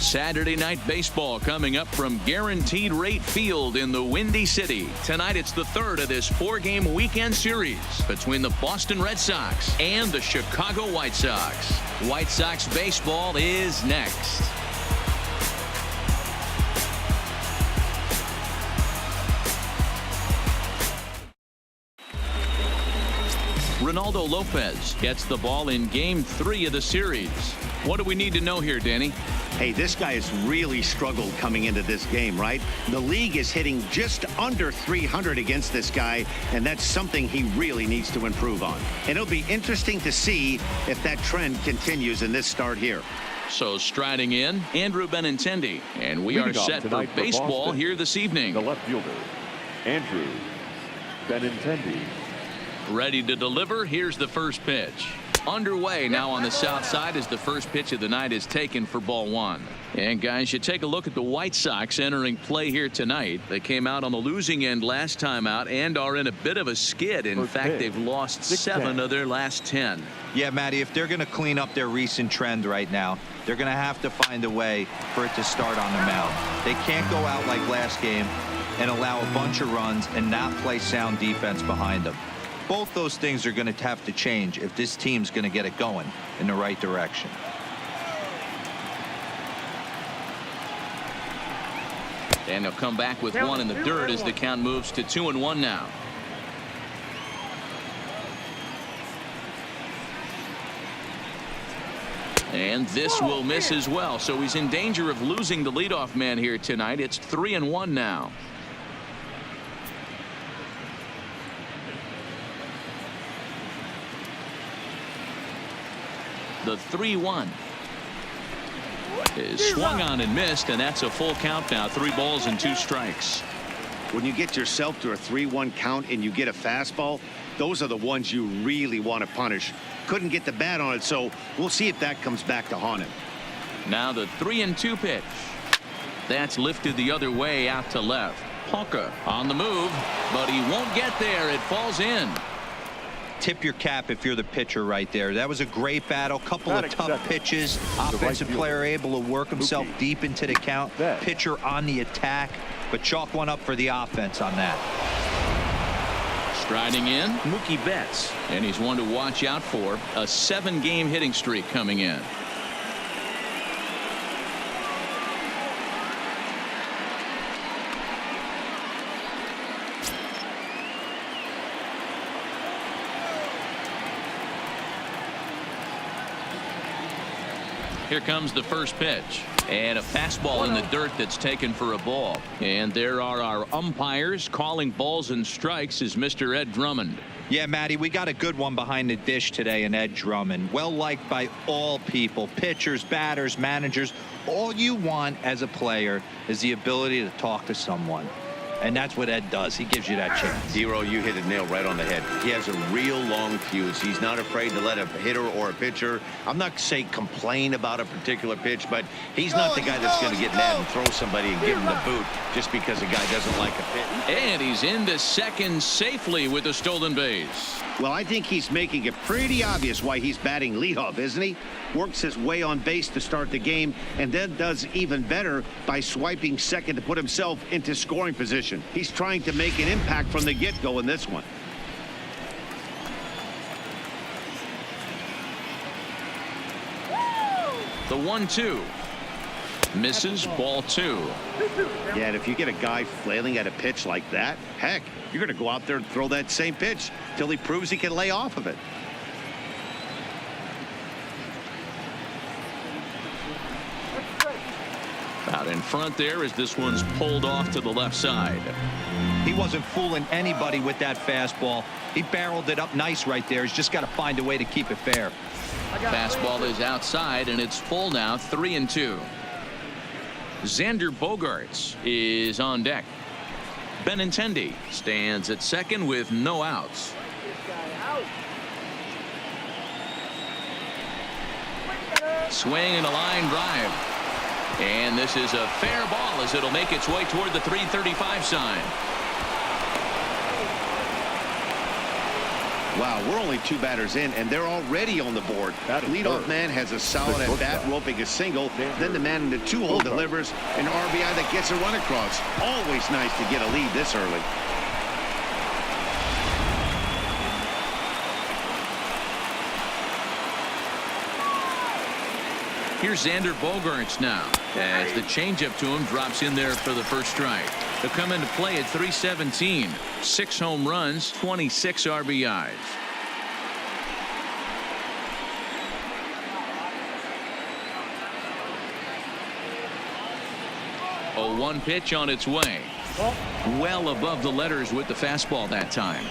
Saturday night baseball coming up from Guaranteed Rate Field in the Windy City. Tonight it's the third of this 4-game weekend series between the Boston Red Sox and the Chicago White Sox. White Sox baseball is next. Ronaldo Lopez gets the ball in Game 3 of the series. What do we need to know here, Danny? Hey, this guy has really struggled coming into this game, right? The league is hitting just under 300 against this guy, and that's something he really needs to improve on. And it'll be interesting to see if that trend continues in this start here. So striding in, Andrew Benintendi, and we are set for baseball here this evening. The left fielder, Andrew Benintendi. Ready to deliver. Here's the first pitch. Underway now on the south side as the first pitch of the night is taken for ball 1. And guys, you take a look at the White Sox entering play here tonight. They came out on the losing end last time out and are in a bit of a skid. In fact, they've lost 7 of their last 10. Yeah, Matty, if they're going to clean up their recent trend right now, they're going to have to find a way for it to start on the mound. They can't go out like last game and allow a bunch of runs and not play sound defense behind them. Both those things are going to have to change if this team's going to get it going in the right direction. And they'll come back with one in the dirt as the count moves to 2-1 now. And this will miss as well. So he's in danger of losing the leadoff man here tonight. It's 3-1 now. The 3-1 is swung on and missed, and that's a full count now. 3 balls and 2 strikes. When you get yourself to a 3-1 count and you get a fastball, those are the ones you really want to punish. Couldn't get the bat on it, so we'll see if that comes back to haunt him. Now the 3-2 pitch. That's lifted the other way out to left. Honka on the move, but he won't get there. It falls in. Tip your cap if you're the pitcher right there. That was a great battle. Couple of tough pitches. Offensive player able to work himself deep into the count. Pitcher on the attack, but chalk one up for the offense on that. Striding in, Mookie Betts, and he's one to watch out for. A 7-game hitting streak coming in. Here comes the first pitch, and a fastball in the dirt that's taken for a ball. And there are our umpires calling balls and strikes is Mr. Ed Drummond. Yeah, Matty, we got a good one behind the dish today in Ed Drummond. Well liked by all people, pitchers, batters, managers. All you want as a player is the ability to talk to someone. And that's what Ed does. He gives you that chance. Hero, you hit the nail right on the head. He has a real long fuse. He's not afraid to let a hitter or a pitcher, I'm not saying complain about a particular pitch, but he's not the guy that's going to get mad and throw somebody and give him the boot just because a guy doesn't like a pitch. And he's into second safely with a stolen base. Well, I think he's making it pretty obvious why he's batting leadoff, isn't he? Works his way on base to start the game, and then does even better by swiping second to put himself into scoring position. He's trying to make an impact from the get-go in this one. The 1-2 misses, ball 2. Yeah, and if you get a guy flailing at a pitch like that, heck, you're going to go out there and throw that same pitch till he proves he can lay off of it. Out in front there as this one's pulled off to the left side. He wasn't fooling anybody with that fastball. He barreled it up nice right there. He's just got to find a way to keep it fair. Fastball is outside, and it's full now, 3-2. Xander Bogaerts is on deck. Benintendi stands at second with no outs. Swing and a line drive. And this is a fair ball as it'll make its way toward the 335 sign. Wow, we're only 2 batters in, and they're already on the board. Leadoff man has a solid at bat, roping a single. Then the man in the 2-hole delivers an RBI that gets a run across. Always nice to get a lead this early. Here's Xander Bogaerts now, as the changeup to him drops in there for the first strike. He'll come into play at 317. 6 home runs, 26 RBIs. A 1 pitch on its way. Well above the letters with the fastball that time.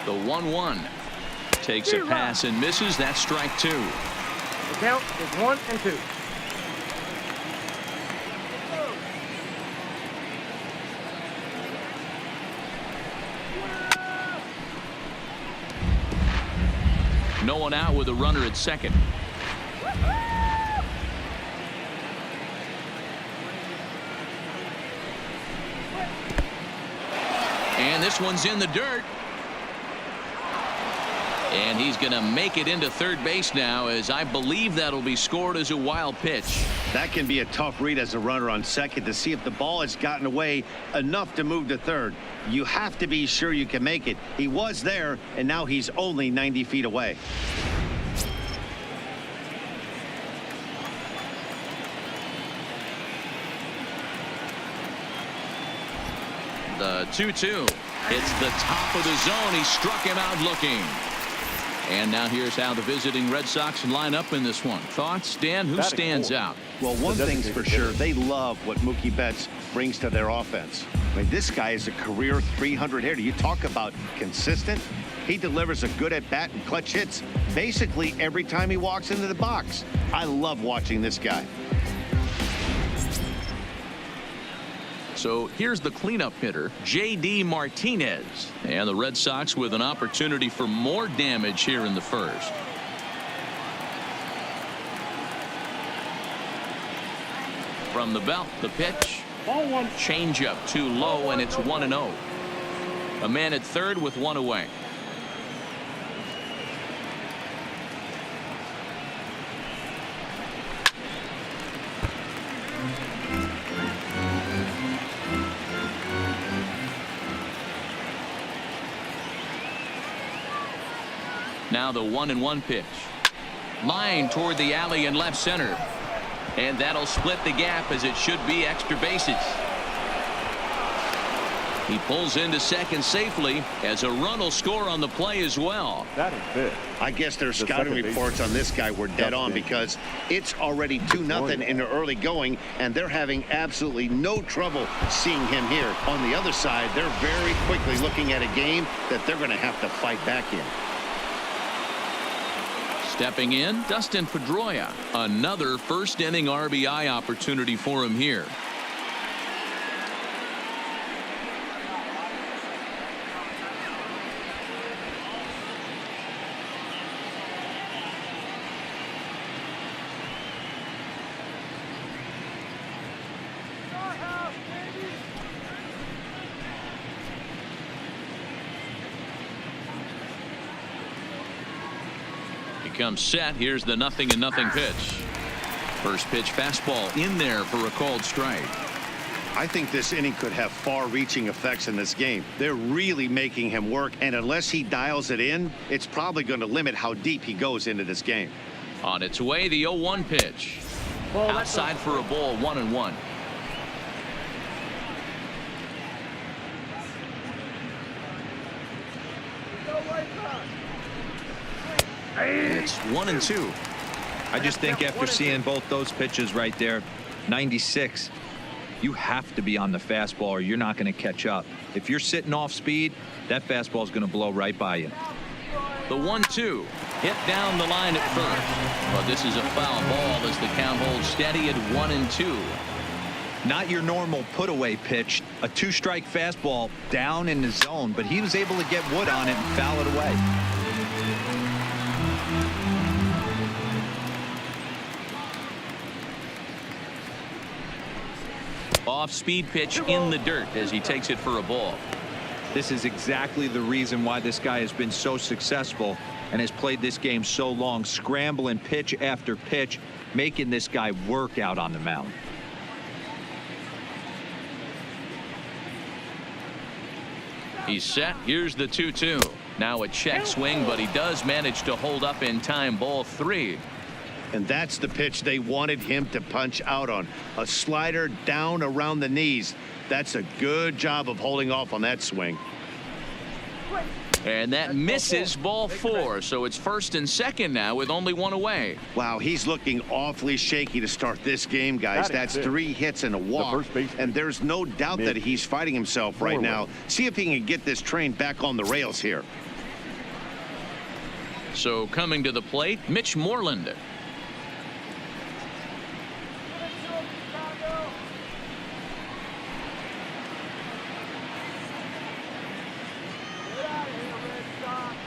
The 1-1 takes a pass and misses. That's strike 2. The count is 1-2. No one out with a runner at second. And this one's in the dirt. And he's going to make it into third base now, as I believe that'll be scored as a wild pitch. That can be a tough read as a runner on second to see if the ball has gotten away enough to move to third. You have to be sure you can make it. He was there, and now he's only 90 feet away. The 2-2. It's the top of the zone. He struck him out looking. And now here's how the visiting Red Sox line up in this one. Thoughts, Dan? Who stands out? Well, one thing's for sure. They love what Mookie Betts brings to their offense. I mean, this guy is a career 300 hitter. You talk about consistent. He delivers a good at-bat and clutch hits basically every time he walks into the box. I love watching this guy. So here's the cleanup hitter, J.D. Martinez. And the Red Sox with an opportunity for more damage here in the first. From the belt, the pitch. Ball 1. Changeup too low, and it's 1-0. A man at third with 1 away. Now the 1-1 pitch. Line toward the alley in left center. And that'll split the gap, as it should be extra bases. He pulls into second safely, as a run will score on the play as well. That is big. I guess their scouting reports on this guy were dead on, because it's already 2-0 in the early going, and they're having absolutely no trouble seeing him here. On the other side, they're very quickly looking at a game that they're going to have to fight back in. Stepping in, Dustin Pedroia. Another first inning RBI opportunity for him here. Comes set. Here's the 0-0 pitch. First pitch fastball in there for a called strike. I think this inning could have far-reaching effects in this game. They're really making him work, and unless he dials it in, it's probably going to limit how deep he goes into this game. On its way, the 0-1 pitch. Outside for a ball, 1-1. It's 1-2. I just think after seeing both those pitches right there, 96, you have to be on the fastball or you're not going to catch up. If you're sitting off speed, that fastball is going to blow right by you. The 1-2 hit down the line at first, but this is a foul ball as the count holds steady at 1-2. Not your normal put-away pitch, a two-strike fastball down in the zone, but he was able to get wood on it and foul it away. Off-speed pitch in the dirt as he takes it for a ball. This is exactly the reason why this guy has been so successful and has played this game so long, scrambling pitch after pitch, making this guy work out on the mound. He's set. Here's the 2-2. Now a check swing, but he does manage to hold up in time. Ball 3. And that's the pitch they wanted him to punch out on. A slider down around the knees. That's a good job of holding off on that swing. And that misses. Ball 4. So it's first and second now with only one away. Wow, he's looking awfully shaky to start this game, guys. That's 3 hits and a walk. And there's no doubt that he's fighting himself right now. See if he can get this train back on the rails here. So coming to the plate, Mitch Moreland.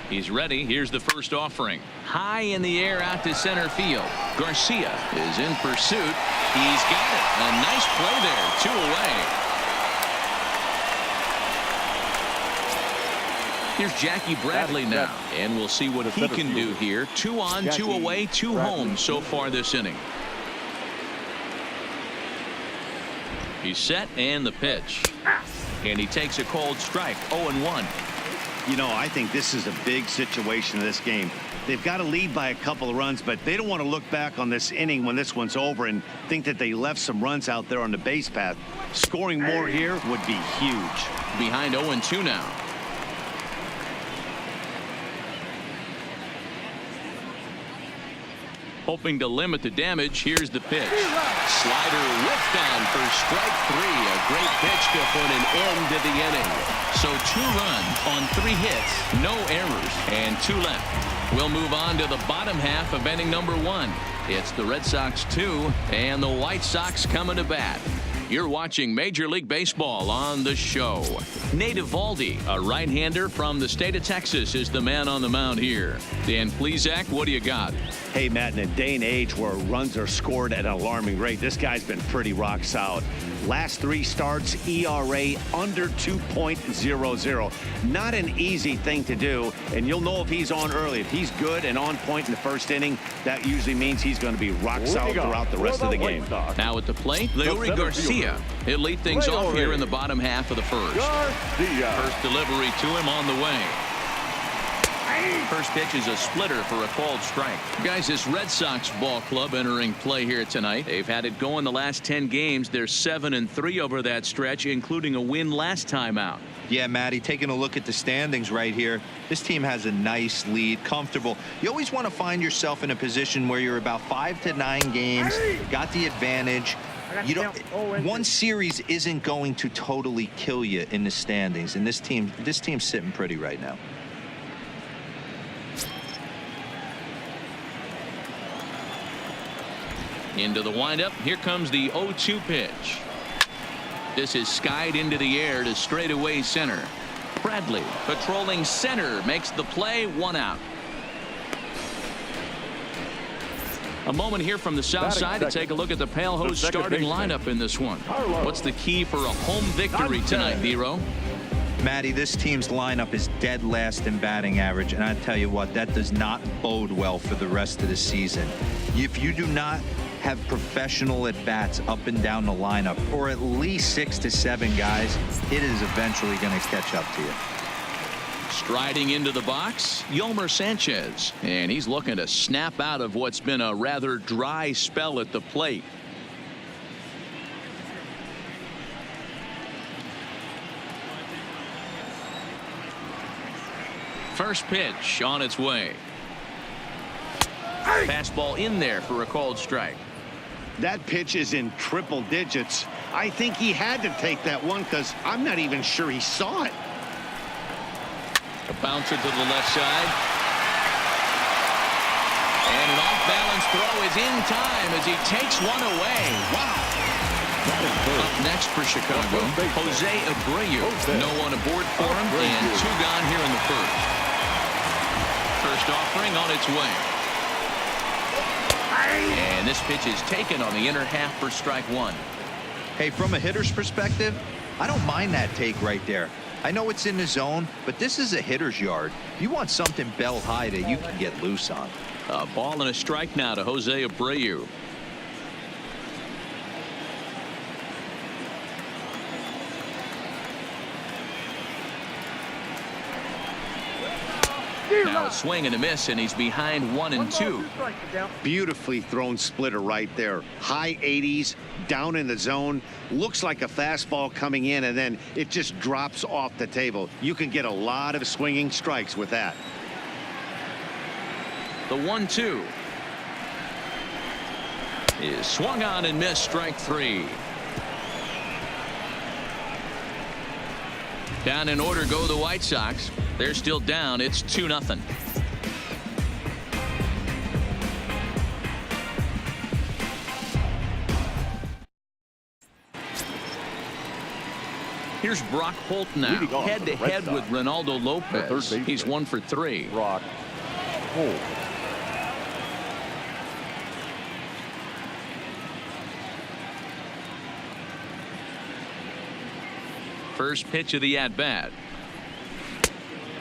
He's ready. Here's the first offering. High in the air out to center field. Garcia is in pursuit. He's got it. A nice play there. 2 away. Here's Jackie Bradley now. And we'll see what he can do here. 2 on, 2 away, 2 home so far this inning. He's set and the pitch. And he takes a cold strike. 0-1. You know, I think this is a big situation in this game. They've got to lead by a couple of runs, but they don't want to look back on this inning when this one's over and think that they left some runs out there on the base path. Scoring more here would be huge. Behind 0-2 now. Hoping to limit the damage. Here's the pitch. Slider whiffed on for strike 3. A great pitch to put an end to the inning. So 2 runs on 3 hits, no errors, and 2 left. We'll move on to the bottom half of inning number 1. It's the Red Sox 2 and the White Sox coming to bat. You're watching Major League Baseball on the show. Nate Eovaldi, a right-hander from the state of Texas, is the man on the mound here. Dan Plesac, what do you got? Hey, Matt, in a day and age where runs are scored at an alarming rate, this guy's been pretty rock solid. Last 3 starts, ERA under 2.00. Not an easy thing to do, and you'll know if he's on early. If he's good and on point in the first inning, that usually means he's going to be rock solid throughout the rest of the game. Now at the plate, Leury Garcia. He'll lead things off here in the bottom half of the first. First delivery to him on the way. First pitch is a splitter for a called strike. Guys, this Red Sox ball club entering play here tonight. They've had it going the last 10 games. They're 7-3 over that stretch, including a win last time out. Yeah, Matty, taking a look at the standings right here, this team has a nice lead, comfortable. You always want to find yourself in a position where you're about 5 to 9 games, got the advantage. You don't, one series isn't going to totally kill you in the standings, and this team's sitting pretty right now. Into the windup. Here comes the 0-2 pitch. This is skied into the air to straightaway center. Bradley patrolling center makes the play. 1 out. A moment here from the south side to take a look at the Pale Hose starting lineup in this one. What's the key for a home victory tonight, Nero? Matty, this team's lineup is dead last in batting average, and I tell you what, that does not bode well for the rest of the season. If you do not have professional at-bats up and down the lineup, or at least 6 to 7 guys, it is eventually going to catch up to you. Striding into the box, Yolmer Sanchez, and he's looking to snap out of what's been a rather dry spell at the plate. First pitch on its way. Fastball in there for a called strike. That pitch is in triple digits. I think he had to take that one because I'm not even sure he saw it. A bouncer to the left side. And an off-balance throw is in time as he takes one away. Wow. Up next for Chicago, Jose Abreu. No one aboard for him, and 2 gone here in the first. First offering on its way. And this pitch is taken on the inner half for strike 1. Hey, from a hitter's perspective, I don't mind that take right there. I know it's in the zone, but this is a hitter's yard. You want something bell high that you can get loose on. A ball and a strike now to Jose Abreu. Now a swing and a miss, and he's behind 1-2. Beautifully thrown splitter right there. High 80s, down in the zone. Looks like a fastball coming in, and then it just drops off the table. You can get a lot of swinging strikes with that. The 1-2 is swung on and missed. Strike 3. Down in order go the White Sox. They're still down. It's 2-0. Here's Brock Holt now, head-to-head with Ronaldo Lopez. He's 1 for 3. Brock Holt. First pitch of the at-bat.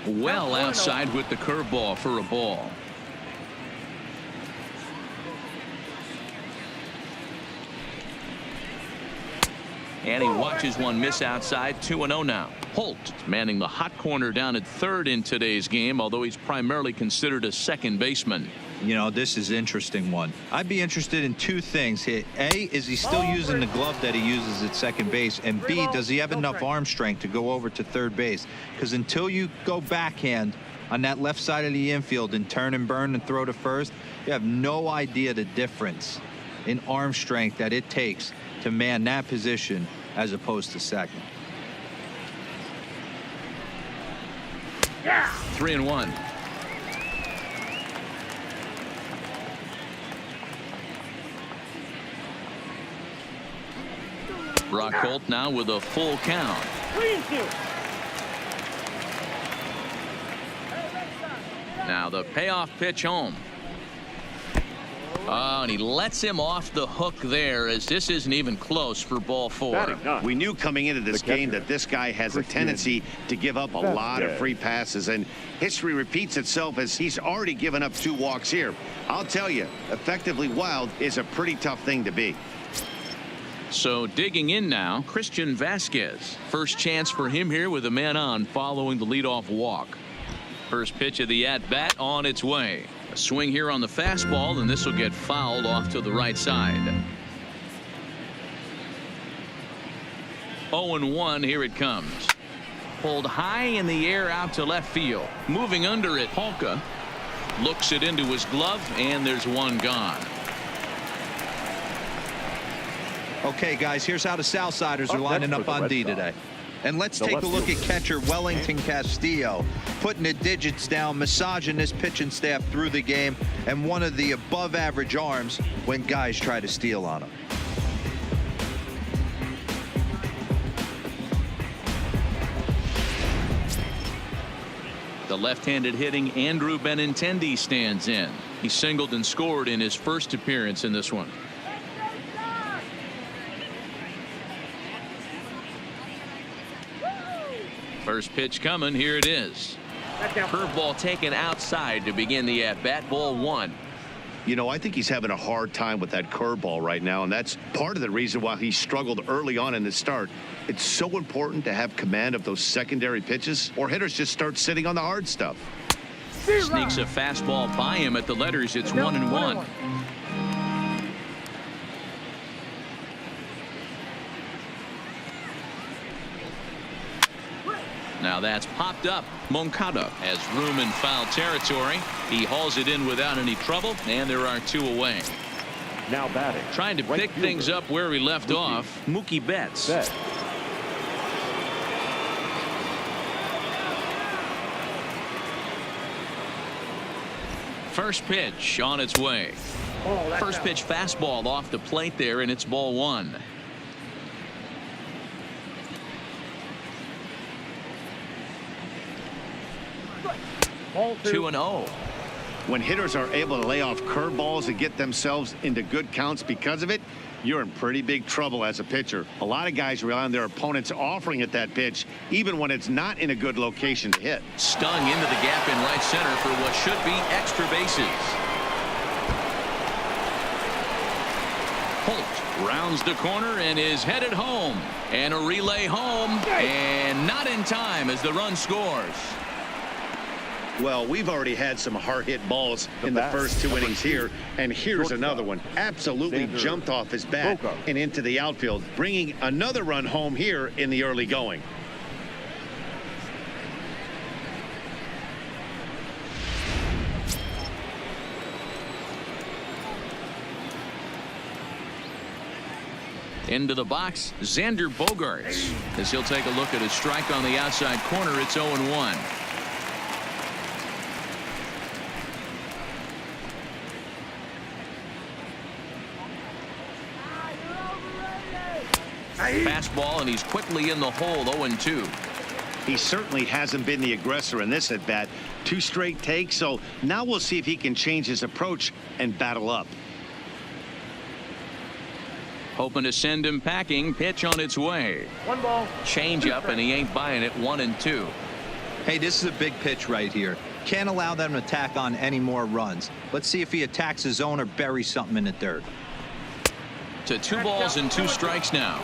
Well outside with the curveball for a ball. And he watches one miss outside. 2-0 now. Holt manning the hot corner down at third in today's game, although he's primarily considered a second baseman. You know, this is an interesting one. I'd be interested in 2 things here. A, is he still using the glove that he uses at second base? And B, does he have enough arm strength to go over to third base? Because until you go backhand on that left side of the infield and turn and burn and throw to first, you have no idea the difference in arm strength that it takes to man that position as opposed to second. 3-1. Brock Holt now with a full count. 3-2. Now the payoff pitch home. Oh, and he lets him off the hook there, as this isn't even close for ball 4. We knew coming into this game that this guy has a tendency to give up a lot of free passes, and history repeats itself as he's already given up 2 walks here. I'll tell you, effectively wild is a pretty tough thing to be. So digging in now, Christian VAZQUEZ. First chance for him here with a man on following the leadoff walk. First pitch of the at-bat on its way. A swing here on the fastball, and this will get fouled off to the right side. 0-1, here it comes. Pulled high in the air out to left field. Moving under it, Polka looks it into his glove, and there's one gone. Okay, guys, here's how the Southsiders are lining up on D today. And let's take a look at catcher Wellington Castillo, putting the digits down, massaging this pitching staff through the game, and one of the above-average arms when guys try to steal on him. The left-handed hitting Andrew Benintendi stands in. He singled and scored in his first appearance in this one. First pitch coming. Here it is. Curveball taken outside to begin the at-bat. Ball 1. You know, I think he's having a hard time with that curveball right now, and that's part of the reason why he struggled early on in the start. It's so important to have command of those secondary pitches, or hitters just start sitting on the hard stuff. Sneaks a fastball by him at the letters. It's 1-1. Now that's popped up. Moncada has room in foul territory. He hauls it in without any trouble, and there are 2 away. Now batting. Trying to pick things up where we left off, Mookie Betts. First pitch on its way. First pitch fastball off the plate there, and it's ball 1. Ball 2. 2-0. When hitters are able to lay off curveballs and get themselves into good counts because of it, you're in pretty big trouble as a pitcher. A lot of guys rely on their opponents offering at that pitch, even when it's not in a good location to hit. Stung into the gap in right center for what should be extra bases. Holt rounds the corner and is headed home. And a relay home, and not in time as the run scores. Well, we've already had some hard-hit balls in the first 2 innings here, and here's another one. Absolutely jumped off his bat and into the outfield, bringing another run home here in the early going. Into the box, Xander Bogaerts, as he'll take a look at a strike on the outside corner. It's 0-1. Fastball, and he's quickly in the hole. 0-2. He certainly hasn't been the aggressor in this at bat. 2 straight takes, so now we'll see if he can change his approach and battle up. Hoping to send him packing. Pitch on its way. 1 ball. Change up, and he ain't buying it. 1-2. Hey, this is a big pitch right here. Can't allow them to tack on any more runs. Let's see if he attacks his zone or buries something in the dirt. To 2 balls and 2 strikes now.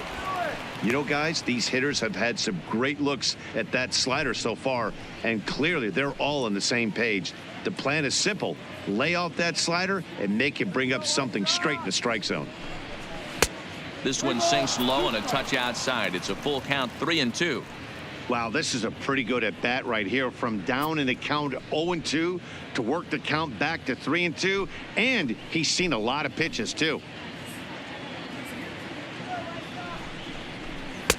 You know, guys, these hitters have had some great looks at that slider so far, and clearly they're all on the same page. The plan is simple. Lay off that slider and make it bring up something straight in the strike zone. This one sinks low and a touch outside. It's a full count. 3-2. Wow, this is a pretty good at bat right here. From down in the count 0-2 to work the count back to 3-2, and he's seen a lot of pitches too.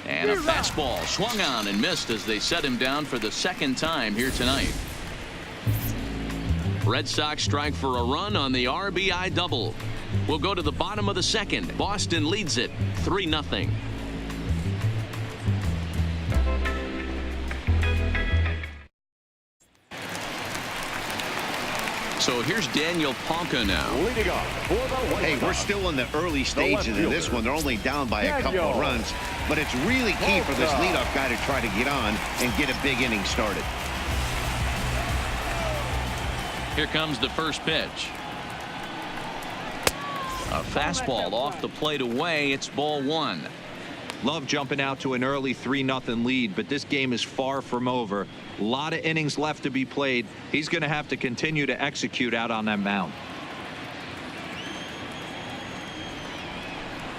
And a fastball swung on and missed as they set him down for the 2nd time here tonight. Red Sox strike for a run on the RBI double. We'll go to the bottom of the 2nd. Boston leads it 3-0. So here's Daniel Ponca now. Leading off for the White Hey, we're Sox, still in the early stages of this fielder, one. They're only down by a couple of Daniel runs, but it's really key for this Ponca. leadoff guy to try to get on and get a big inning started. Here comes the first pitch. A fastball off the plate away. It's ball 1. Love jumping out to an early 3-0 lead, but this game is far from over. A lot of innings left to be played. He's going to have to continue to execute out on that mound.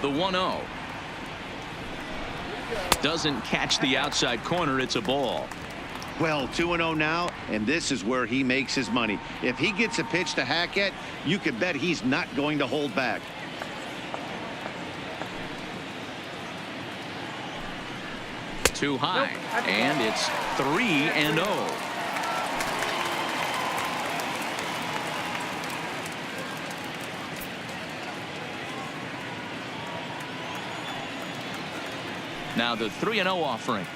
The 1-0. Doesn't catch the outside corner. It's a ball. Well, 2-0 now, and this is where he makes his money. If he gets a pitch to hack at, you can bet he's not going to hold back. Too high, and it's 3-0. Now the 3-0 offering.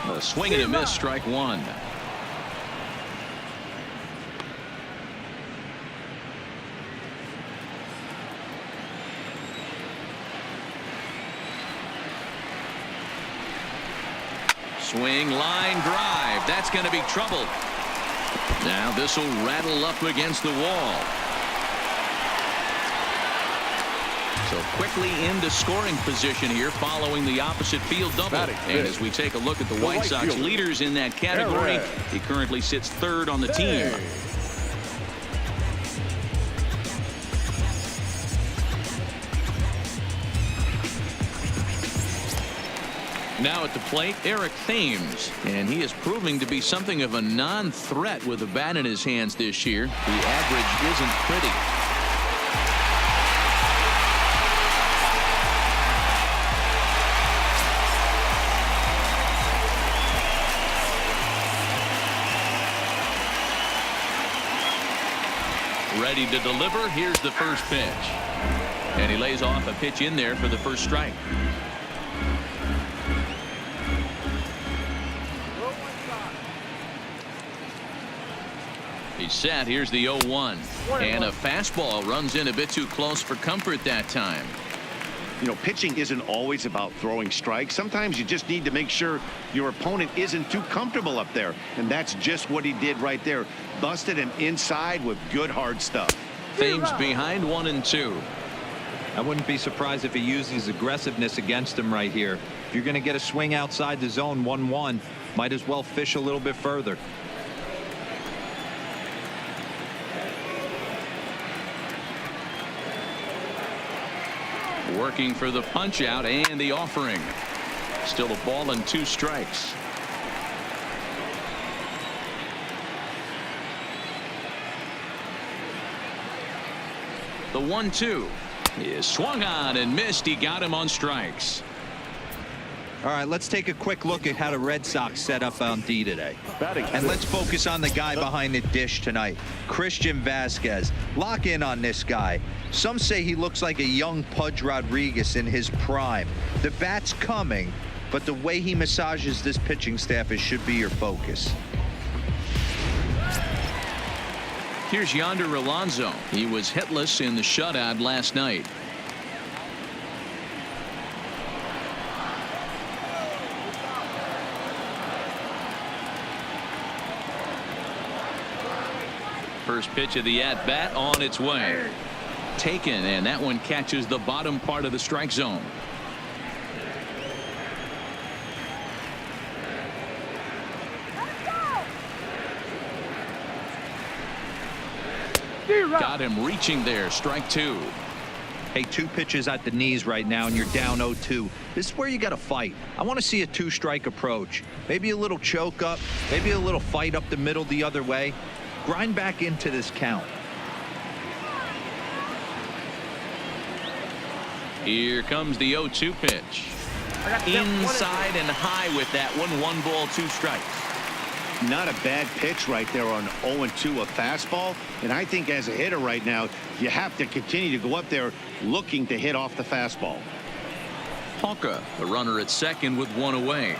A swing and a miss, strike 1. Swing, line drive. That's going to be trouble. Now this will rattle up against the wall. So quickly into scoring position here following the opposite field double. And as we take a look at the White Sox leaders in that category, he currently sits 3rd on the team. Now at the plate, Eric Thames, and he is proving to be something of a non-threat with a bat in his hands this year. The average isn't pretty. Ready to deliver. Here's the first pitch. And he lays off a pitch in there for the first strike. He's set. Here's the 0-1. And a fastball runs in a bit too close for comfort that time. You know, pitching isn't always about throwing strikes. Sometimes you just need to make sure your opponent isn't too comfortable up there. And that's just what he did right there. Busted him inside with good hard stuff. Thames behind 1-2. I wouldn't be surprised if he uses aggressiveness against him right here. If you're going to get a swing outside the zone 1-1, might as well fish a little bit further. Working for the punch out and the offering. Still a ball and 2 strikes. The 1-2 is swung on and missed. He got him on strikes. All right, let's take a quick look at how the Red Sox set up on D today. Batting And let's focus on the guy behind the dish tonight, Christian Vazquez. Lock in on this guy. Some say he looks like a young Pudge Rodriguez in his prime. The bat's coming, but the way he massages this pitching staff should be your focus. Here's Yonder Alonso. He was hitless in the shutout last night. First pitch of the at-bat on its way. Taken, and that one catches the bottom part of the strike zone. Got him reaching there. Strike 2. Hey, 2 pitches at the knees right now, and you're down 0-2. This is where you got to fight. I want to see a 2-strike approach. Maybe a little choke up, maybe a little fight up the middle the other way. Grind back into this count. Here comes the 0-2 pitch. Inside and high with that one. 1 ball, 2 strikes. Not a bad pitch right there on 0-2, a fastball. And I think as a hitter right now, you have to continue to go up there looking to hit off the fastball. Hawka, the runner at second with 1 away.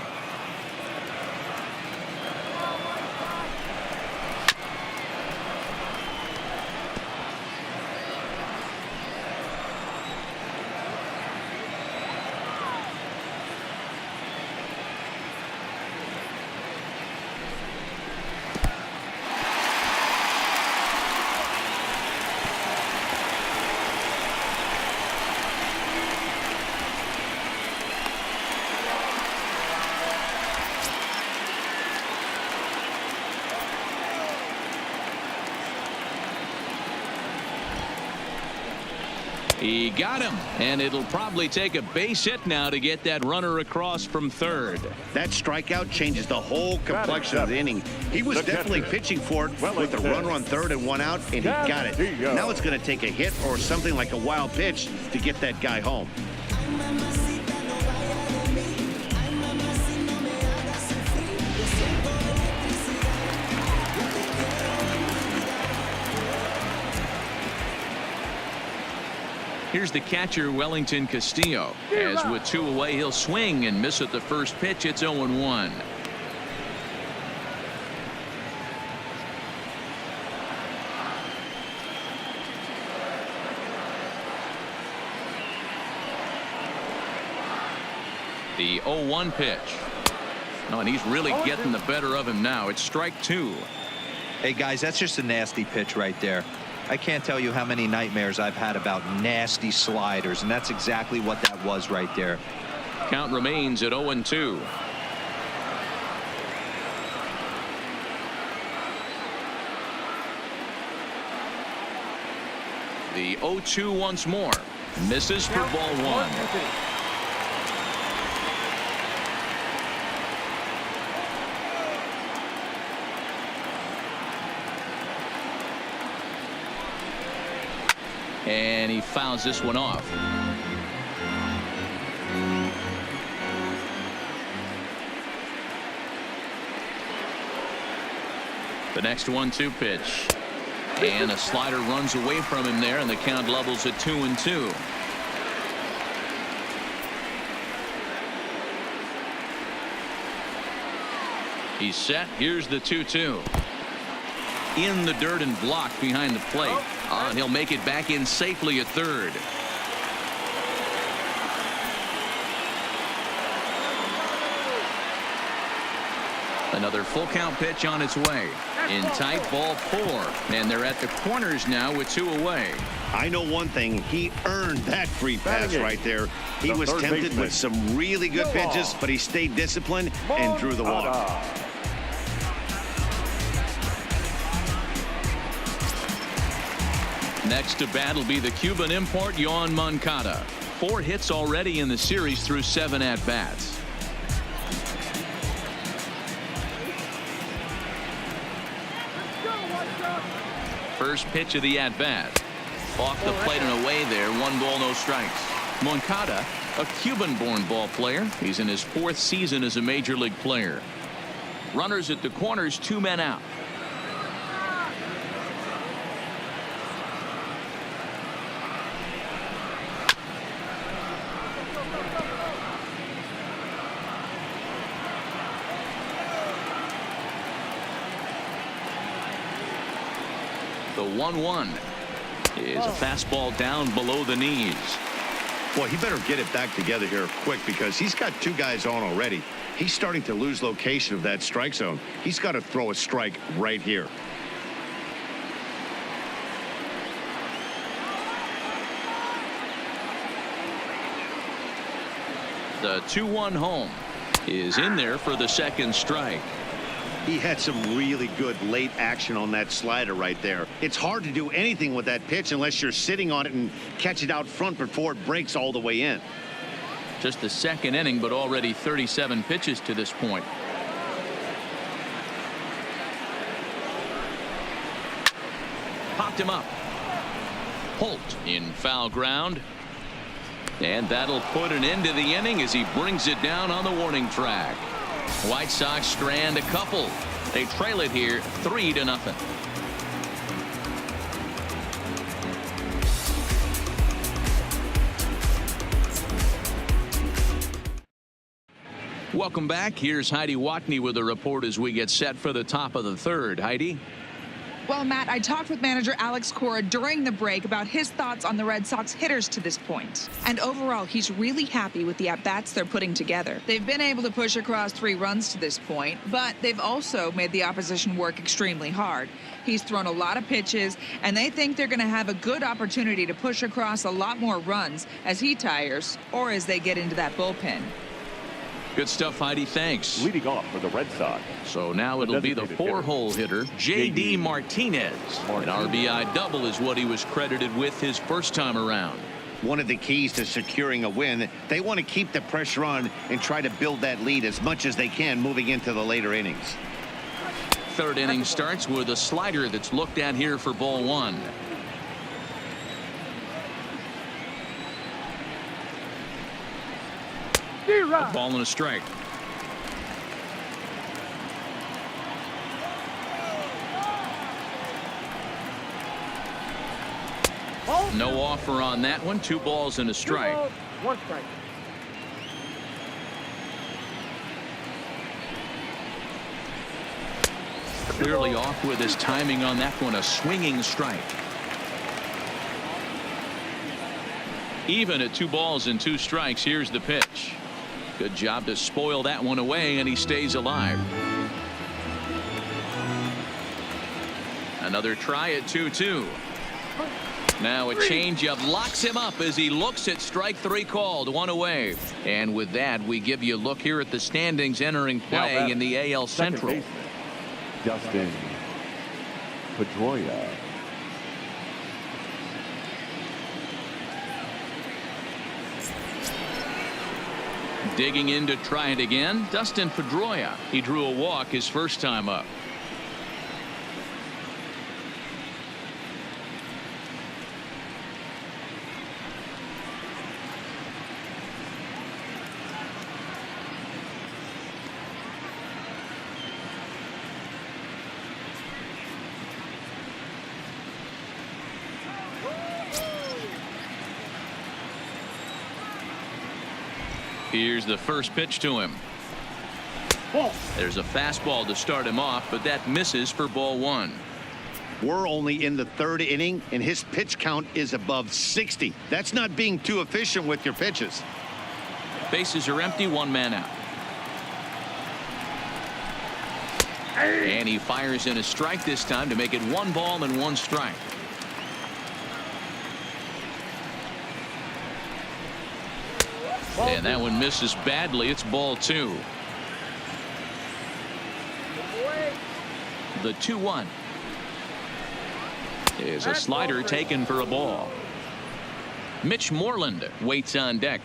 He got him, and it'll probably take a base hit now to get that runner across from third. That strikeout changes the whole complexion of the inning. He was definitely pitching for it with a runner on third and 1 out, and he got it. Now it's going to take a hit or something like a wild pitch to get that guy home. Here's the catcher, Wellington Castillo. As with 2 away, he'll swing and miss at the first pitch. It's 0-1. The 0-1 pitch. Oh, and he's really getting the better of him now. It's strike 2. Hey, guys, that's just a nasty pitch right there. I can't tell you how many nightmares I've had about nasty sliders, and that's exactly what that was right there. Count remains at 0-2. The 0-2 once more. Misses for ball 1. And he fouls this one off. The next 1-2 pitch. And a slider runs away from him there, and the count levels at 2-2. He's set. Here's the 2-2. in the dirt and blocked behind the plate. And he'll make it back in safely at third. Another full count pitch on its way. In tight, ball 4. And they're at the corners now with 2 away. I know one thing. He earned that free pass right there. He was tempted with some really good pitches, but he stayed disciplined and drew the walk. Next to bat will be the Cuban import YOAN MONCADA. 4 hits already in the series through 7 at-bats. First pitch of the at-bat. Off the plate and away there. 1 ball, no strikes. MONCADA, a Cuban-born ball player. He's in his 4th season as a major league player. Runners at the corners, 2 men out. The 1-1 is a fastball down below the knees. Boy, he better get it back together here quick because he's got 2 guys on already. He's starting to lose location of that strike zone. He's got to throw a strike right here. The 2-1 home is in there for the 2nd strike. He had some really good late action on that slider right there. It's hard to do anything with that pitch unless you're sitting on it and catch it out front before it breaks all the way in. Just the 2nd inning, but already 37 pitches to this point. Popped him up. HOLT in foul ground. And that'll put an end to the inning as he brings it down on the warning track. White Sox strand a couple. They trail it here 3-0. Welcome back. Here's Heidi Watney with a report as we get set for the top of the 3rd. Heidi. Well, Matt, I talked with manager Alex Cora during the break about his thoughts on the Red Sox hitters to this point. And overall, he's really happy with the at-bats they're putting together. They've been able to push across 3 runs to this point, but they've also made the opposition work extremely hard. He's thrown a lot of pitches, and they think they're going to have a good opportunity to push across a lot more runs as he tires or as they get into that bullpen. Good stuff, Heidi. Thanks. Leading off for the Red Sox. So now it'll be the 4-hole hitter, J.D. Martinez. An RBI double is what he was credited with his first time around. One of the keys to securing a win, they want to keep the pressure on and try to build that lead as much as they can moving into the later innings. 3rd inning starts with a slider that's looked at here for ball 1. A ball and a strike. No offer on that one. 2 balls and a strike. 2 balls, 1 strike. Clearly off with his timing on that one. A swinging strike. Even at 2 balls and 2 strikes. Here's the pitch. Good job to spoil that one away, and he stays alive. Another try at 2-2. Now a changeup locks him up as he looks at strike 3 called. 1 away. And with that, we give you a look here at the standings entering play in the AL Central. DUSTIN, PEDROIA. Digging in to try it again, Dustin Pedroia. He drew a walk his first time up. Here's the first pitch to him. There's a fastball to start him off, but that misses for ball 1. We're only in the 3rd inning, and his pitch count is above 60. That's not being too efficient with your pitches. Bases are empty, 1 man out. And he fires in a strike this time to make it 1 ball and 1 strike. And that one misses badly. It's ball 2. The 2-1 is a slider taken for a ball. Mitch Moreland waits on deck.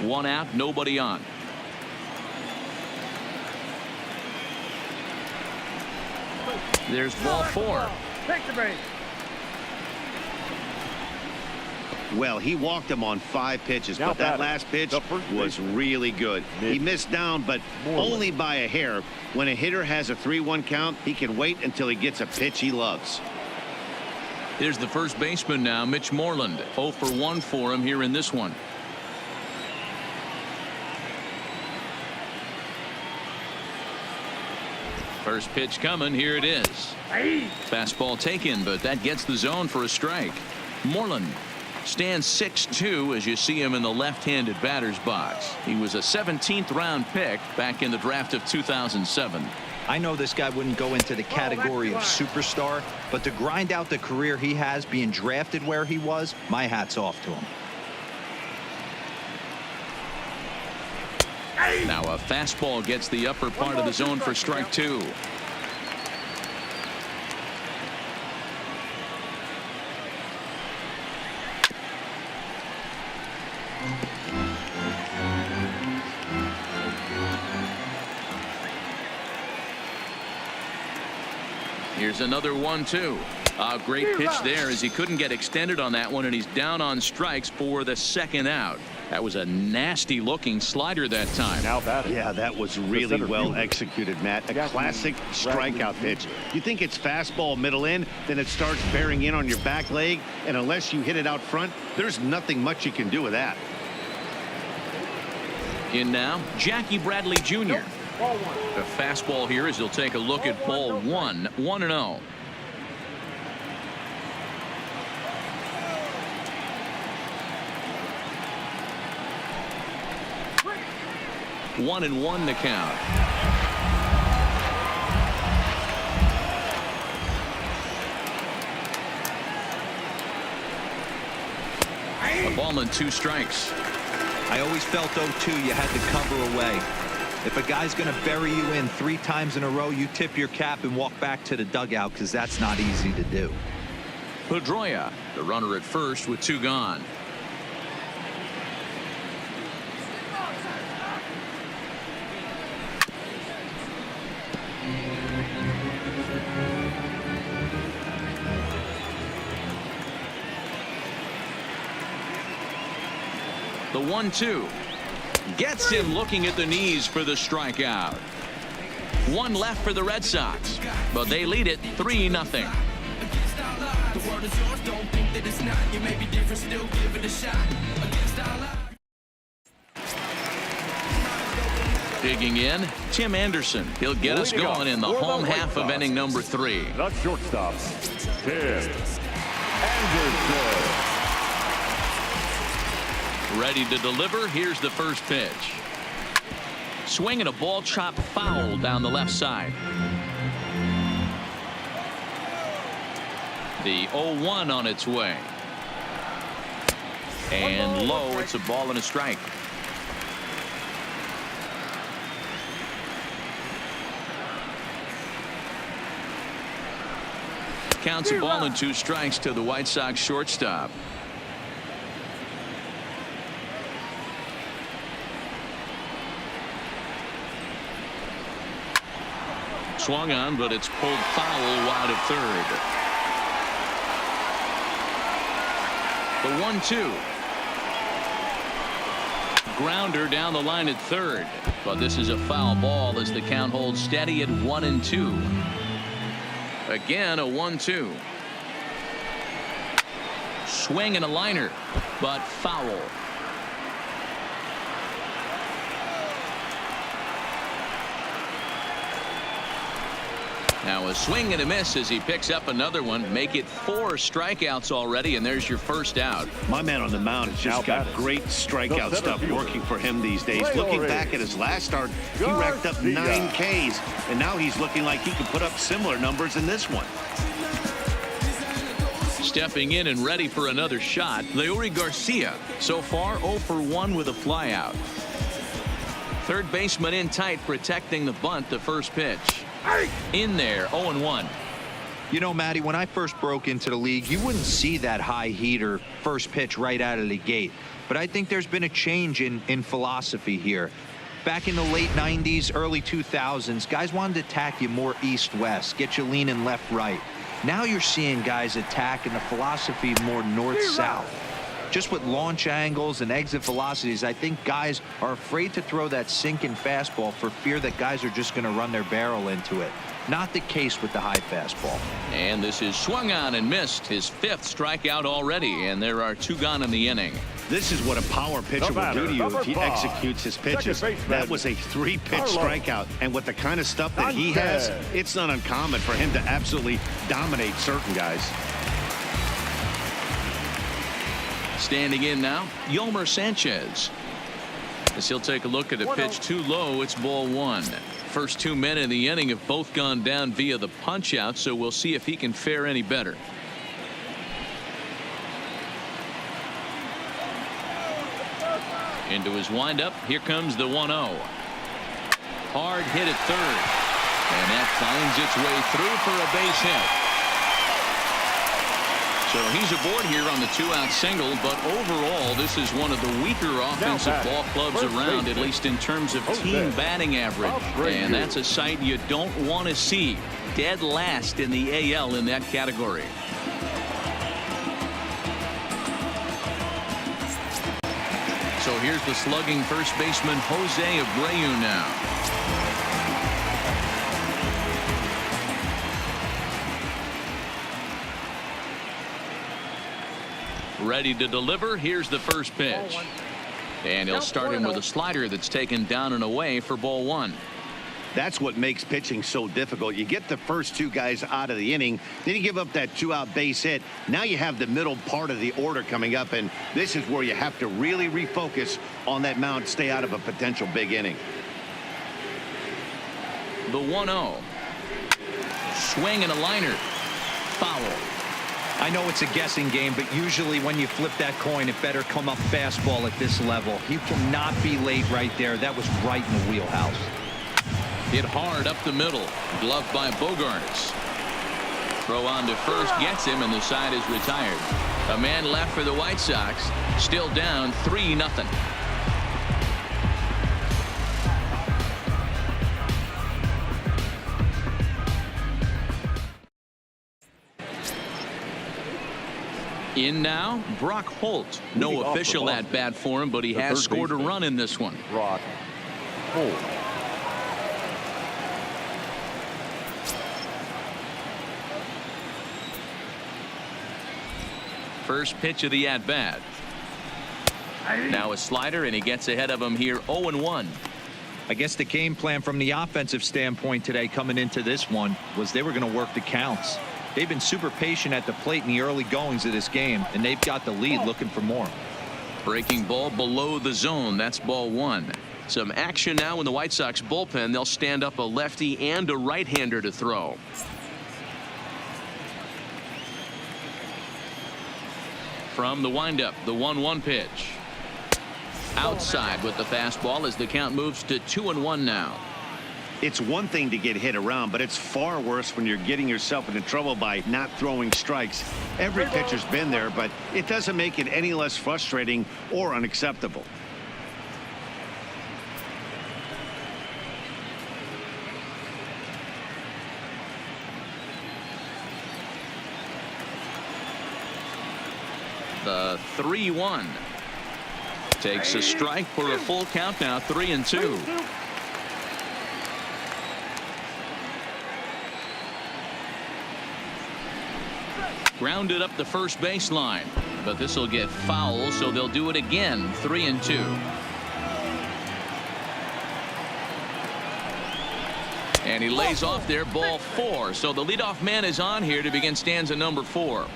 1 out, nobody on. There's ball 4. Take the base. Well, he walked him on 5 pitches, Now but that batting, last pitch the first was baseman. really good. He Mitch missed down, but Moreland. only by a hair. When a hitter has a 3-1 count, he can wait until he gets a pitch he loves. Here's the first baseman now, Mitch Moreland. 0 for 1 for him here in this one. First pitch coming. Here it is. Fastball taken, but that gets the zone for a strike. Moreland stands 6'2" as you see him in the left-handed batter's box. He was a 17th round pick back in the draft of 2007. I know this guy wouldn't go into the category of superstar, but to grind out the career he has being drafted where he was, my hat's off to him. Now a fastball gets the upper part of the zone for strike 2. Here's another 1-2. A great pitch there as he couldn't get extended on that one, and he's down on strikes for the 2nd out. That was a nasty looking slider that time. Now batting. Yeah, that was really center well fielder. executed, Matt. A Jackson classic Bradley strikeout Jr. pitch. You think it's fastball middle in, then it starts bearing in on your back leg, and unless you hit it out front, there's nothing much you can do with that. In now, Jackie Bradley Jr. Ball 1. A fastball here as he'll take a look at ball 1. 1-0. One and 1 to count. A ball and 2 strikes. I always felt 0-2 you had to cover away. If a guy's going to bury you in 3 times in a row, you tip your cap and walk back to the dugout, because that's not easy to do. Pedroia, the runner at first with 2 gone. The 1-2 gets him looking at the knees for the strikeout. 1 left for the Red Sox, but they lead it 3-0. Digging in, Tim Anderson. He'll get us going in the home half of inning number 3. The shortstop, Tim Anderson. Ready to deliver. Here's the first pitch. Swing and a ball chopped foul down the left side. The 0-1 on its way. And low. It's a ball and a strike. Counts a ball and 2 strikes to the White Sox shortstop. Swung on, but it's pulled foul wide of third. The 1-2. Grounder down the line at third, but this is a foul ball as the count holds steady at 1-2. Again, a 1-2. Swing and a liner, but foul. Now a swing and a miss as he picks up another one. Make it 4 strikeouts already, and there's your first out. My man on the mound has just got great strikeout stuff working for him these days. Looking back at his last start, he racked up 9 Ks, and now he's looking like he can put up similar numbers in this one. Stepping in and ready for another shot, Leury Garcia. So far 0 for 1 with a flyout. Third baseman in tight, protecting the bunt. The first pitch in there. 0-1. You know, Matty, when I first broke into the league, you wouldn't see that high heater first pitch right out of the gate. But I think there's been a change in philosophy here. Back in the late 90s, early 2000s, guys wanted to attack you more east-west, get you leaning left-right. Now you're seeing guys attacking the philosophy more north-south. Just with launch angles and exit velocities, I think guys are afraid to throw that sinking fastball for fear that guys are just going to run their barrel into it. Not the case with the high fastball. And this is swung on and missed. His 5th strikeout already, and there are 2 gone in the inning. This is what a power pitcher will do to you if he executes his pitches. That was a 3-pitch strikeout, and with the kind of stuff that he has, it's not uncommon for him to absolutely dominate certain guys. Standing in now, Yolmer Sanchez. As he'll take a look at a pitch too low, it's ball 1. First 2 men in the inning have both gone down via the punch out, so we'll see if he can fare any better. Into his windup. Here comes the 1-0. Hard hit at third. And that finds its way through for a base hit. So he's aboard here on the 2-out single, but overall this is one of the weaker offensive ball clubs around, at least in terms of team batting average. And that's a sight you don't want to see. Dead last in the AL in that category. So here's the slugging first baseman Jose Abreu now. Ready to deliver. Here's the first pitch. And he'll start him with a slider that's taken down and away for ball 1. That's what makes pitching so difficult. You get the first 2 guys out of the inning, then you give up that 2-out base hit. Now you have the middle part of the order coming up, and this is where you have to really refocus on that mound, stay out of a potential big inning. The 1-0. Swing and a liner. Foul. I know it's a guessing game, but usually when you flip that coin, it better come up fastball at this level. You cannot be late right there. That was right in the wheelhouse. Hit hard up the middle. Gloved by Bogaerts. Throw on to first gets him, and the side is retired. A man left for the White Sox. Still down 3-0. In now, Brock Holt. No official at bat for him, but he has scored a run in this one. Brock Holt. First pitch of the at bat. Now a slider, and he gets ahead of him here. 0-1. I guess the game plan from the offensive standpoint today coming into this one was they were going to work the counts. They've been super patient at the plate in the early goings of this game, and they've got the lead looking for more. Breaking ball below the zone. That's ball 1. Some action now in the White Sox bullpen. They'll stand up a lefty and a right-hander to throw. From the windup, the 1-1 pitch. Outside with the fastball as the count moves to 2-1 now. It's one thing to get hit around, but it's far worse when you're getting yourself into trouble by not throwing strikes. Every pitcher's been there, but it doesn't make it any less frustrating or unacceptable. The 3-1 takes a strike for a full count now. 3-2. Grounded up the first baseline, but this will get foul, so they'll do it again. 3-2. And he lays off there, ball 4. So the leadoff man is on here to begin stanza number 4.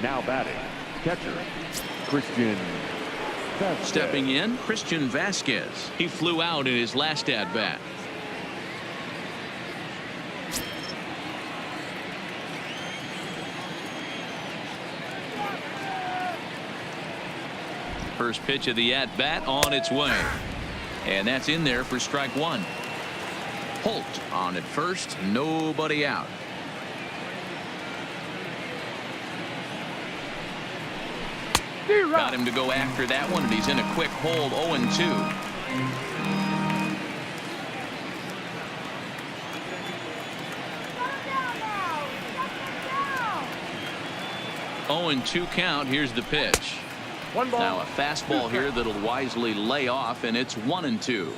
Now batting, catcher, Christian Vasquez. Stepping in, Christian Vasquez. He flew out in his last at-bat. First pitch of the at-bat on its way. And that's in there for strike 1. Holt on at first, nobody out. Got him to go after that one, and he's in a quick hold, 0-2. 0-2 count. Here's the pitch. Now a fastball here that'll wisely lay off, and it's 1-2.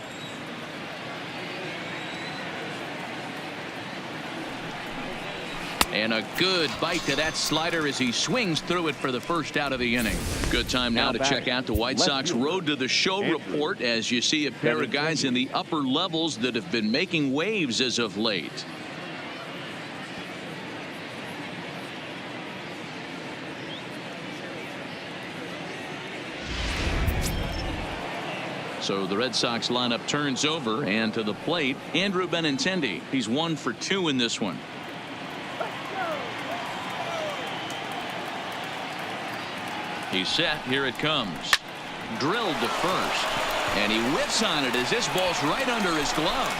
And a good bite to that slider as he swings through it for the first out of the inning. Good time now to check out the White Sox Road to the Show report as you see a pair of guys in the upper levels that have been making waves as of late. So the Red Sox lineup turns over, and to the plate, Andrew Benintendi. He's 1 for 2 in this one. He's set. Here it comes. Drilled to first. And he whiffs on it as this ball's right under his glove.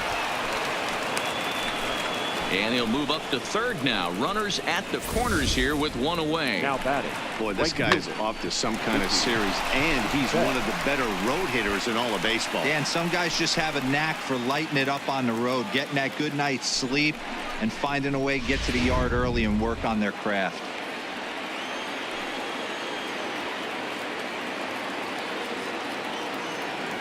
And he'll move up to third now. Runners at the corners here with 1 away. Now batting. Boy, this guy's off to some kind of series, and he's one of the better road hitters in all of baseball. Yeah, and some guys just have a knack for lighting it up on the road, getting that good night's sleep, and finding a way to get to the yard early and work on their craft.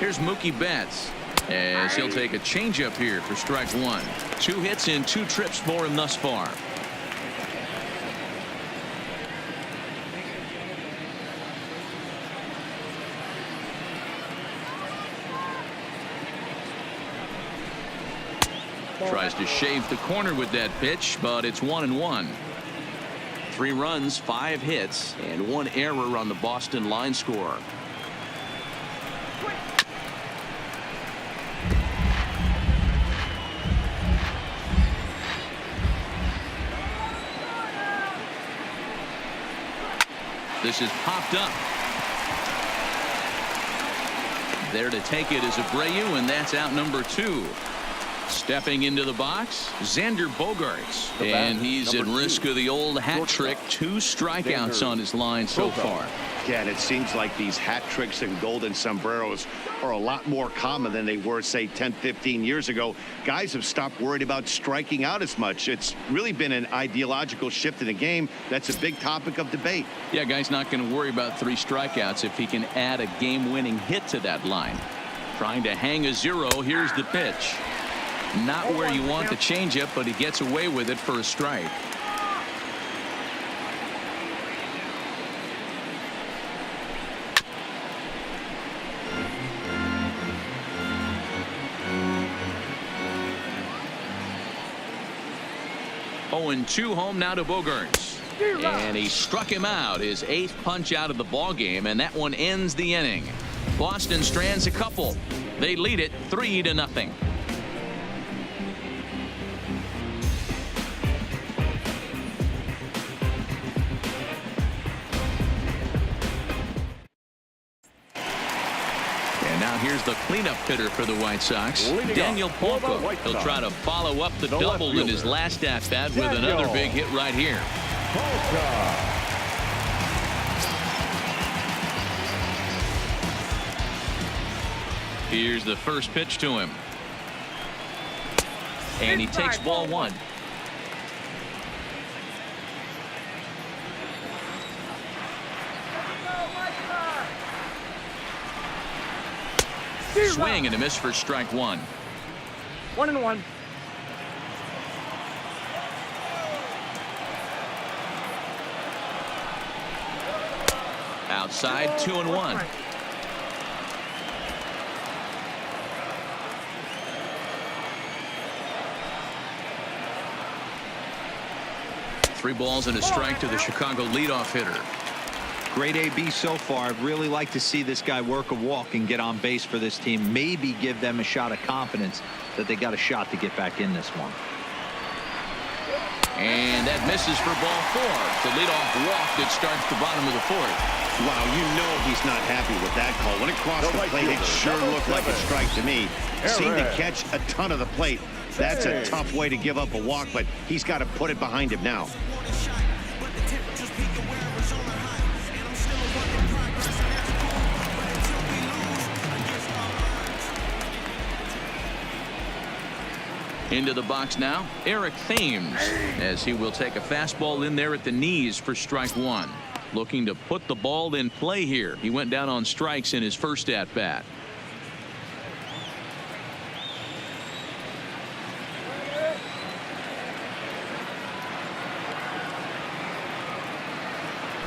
Here's Mookie Betts as he'll take a changeup here for strike 1. 2 hits in 2 trips for him thus far. Tries to shave the corner with that pitch, but it's 1-1. 3 runs, 5 hits, and 1 error on the Boston line score. This is popped up. There to take it is Abreu, and that's out number 2. Stepping into the box, Xander Bogaerts, and he's at risk of the old hat trick. 2 strikeouts on his line so far. Yeah, and it seems like these hat tricks and golden sombreros are a lot more common than they were, say, 10, 15 years ago. Guys have stopped worried about striking out as much. It's really been an ideological shift in the game. That's a big topic of debate. Yeah, guy's not going to worry about 3 strikeouts if he can add a game-winning hit to that line. Trying to hang a 0. Here's the pitch. Not where you want the changeup, but he gets away with it for a strike. And 2 home now to Bogaerts. And he struck him out, his 8th punch out of the ball game, and that one ends the inning. Boston strands a couple. They lead it 3-0. Now here's the cleanup hitter for the White Sox, Daniel Polka. He'll try to follow up the double in his last at-bat with another big hit right here. Here's the first pitch to him. And he takes ball 1. Swing and a miss for strike 1. 1-1. Outside, 2-1. 3 balls and a strike to the Chicago leadoff hitter. Great AB so far. I'd really like to see this guy work a walk and get on base for this team. Maybe give them a shot of confidence that they got a shot to get back in this one. And that misses for ball 4. The leadoff walk that starts the bottom of the 4th. Wow, you know he's not happy with that call. When it crossed the plate, it sure looked like a strike to me. Seemed to catch a ton of the plate. That's a tough way to give up a walk, but he's got to put it behind him now. Into the box now, Eric Thames, as he will take a fastball in there at the knees for strike 1. Looking to put the ball in play here. He went down on strikes in his first at bat.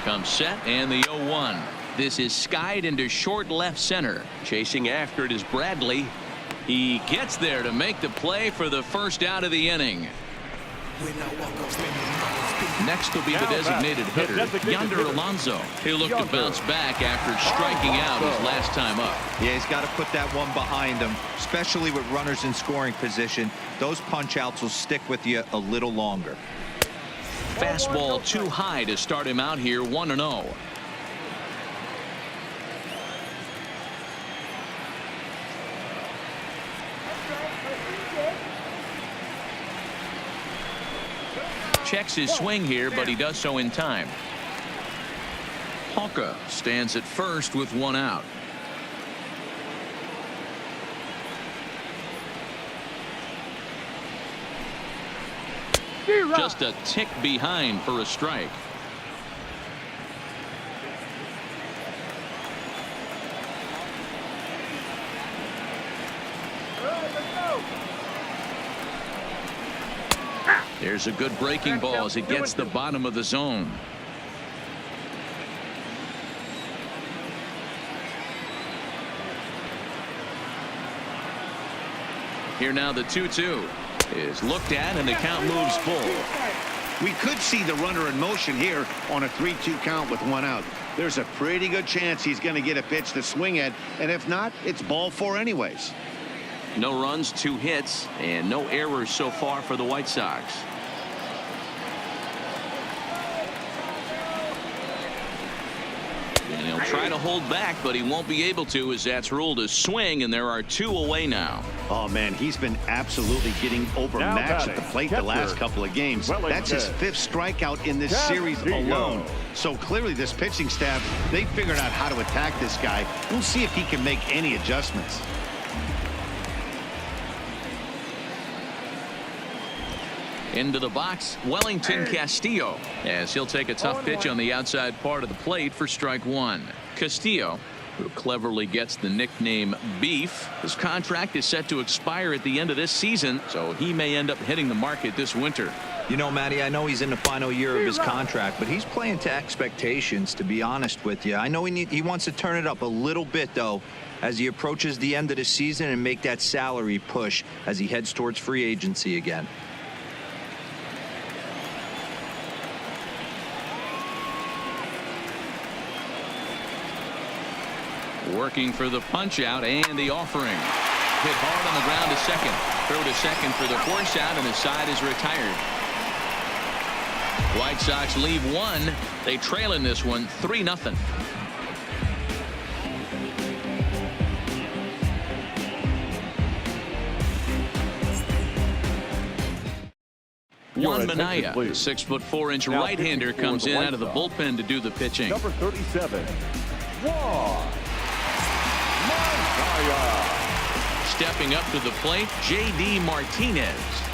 Comes set and the 0-1. This is skied into short left center. Chasing after it is Bradley. He gets there to make the play for the first out of the inning. Next will be the designated hitter, Yonder Alonso. He'll look to bounce back after striking out his last time up. Yeah, he's got to put that one behind him, especially with runners in scoring position. Those punch outs will stick with you a little longer. Fastball too high to start him out here, 1-0. Checks his swing here, but he does so in time. Hawka stands at first with 1 out. Just a tick behind for a strike. There's a good breaking ball as it gets the bottom of the zone. Here now the 2-2 is looked at and the count moves full. We could see the runner in motion here on a 3-2 count with 1 out. There's a pretty good chance he's going to get a pitch to swing at, and if not, it's ball 4 anyways. No runs, 2 hits, and no errors so far for the White Sox. And he'll try to hold back, but he won't be able to, as that's ruled a swing, and there are 2 away now. Oh, man, he's been absolutely getting overmatched at the plate the last couple of games. That's his 5th strikeout in this series alone. So clearly this pitching staff, they figured out how to attack this guy. We'll see if he can make any adjustments. Into the box, Wellington Castillo, as he'll take a tough pitch on the outside part of the plate for strike 1. Castillo, who cleverly gets the nickname Beef. His contract is set to expire at the end of this season, so he may end up hitting the market this winter. You know, Matty, I know he's in the final year of his contract, but he's playing to expectations, to be honest with you. I know he wants to turn it up a little bit, though, as he approaches the end of the season and make that salary push as he heads towards free agency again. Working for the punch out and the offering. Hit hard on the ground to second. Throw to second for the force out, and the side is retired. White Sox leave 1. They trail in this one 3-0. Juan Minaya, 6'4" right-hander, comes in out of the bullpen to do the pitching. Number 37, Juan Minaya. Stepping up to the plate, J.D. Martinez.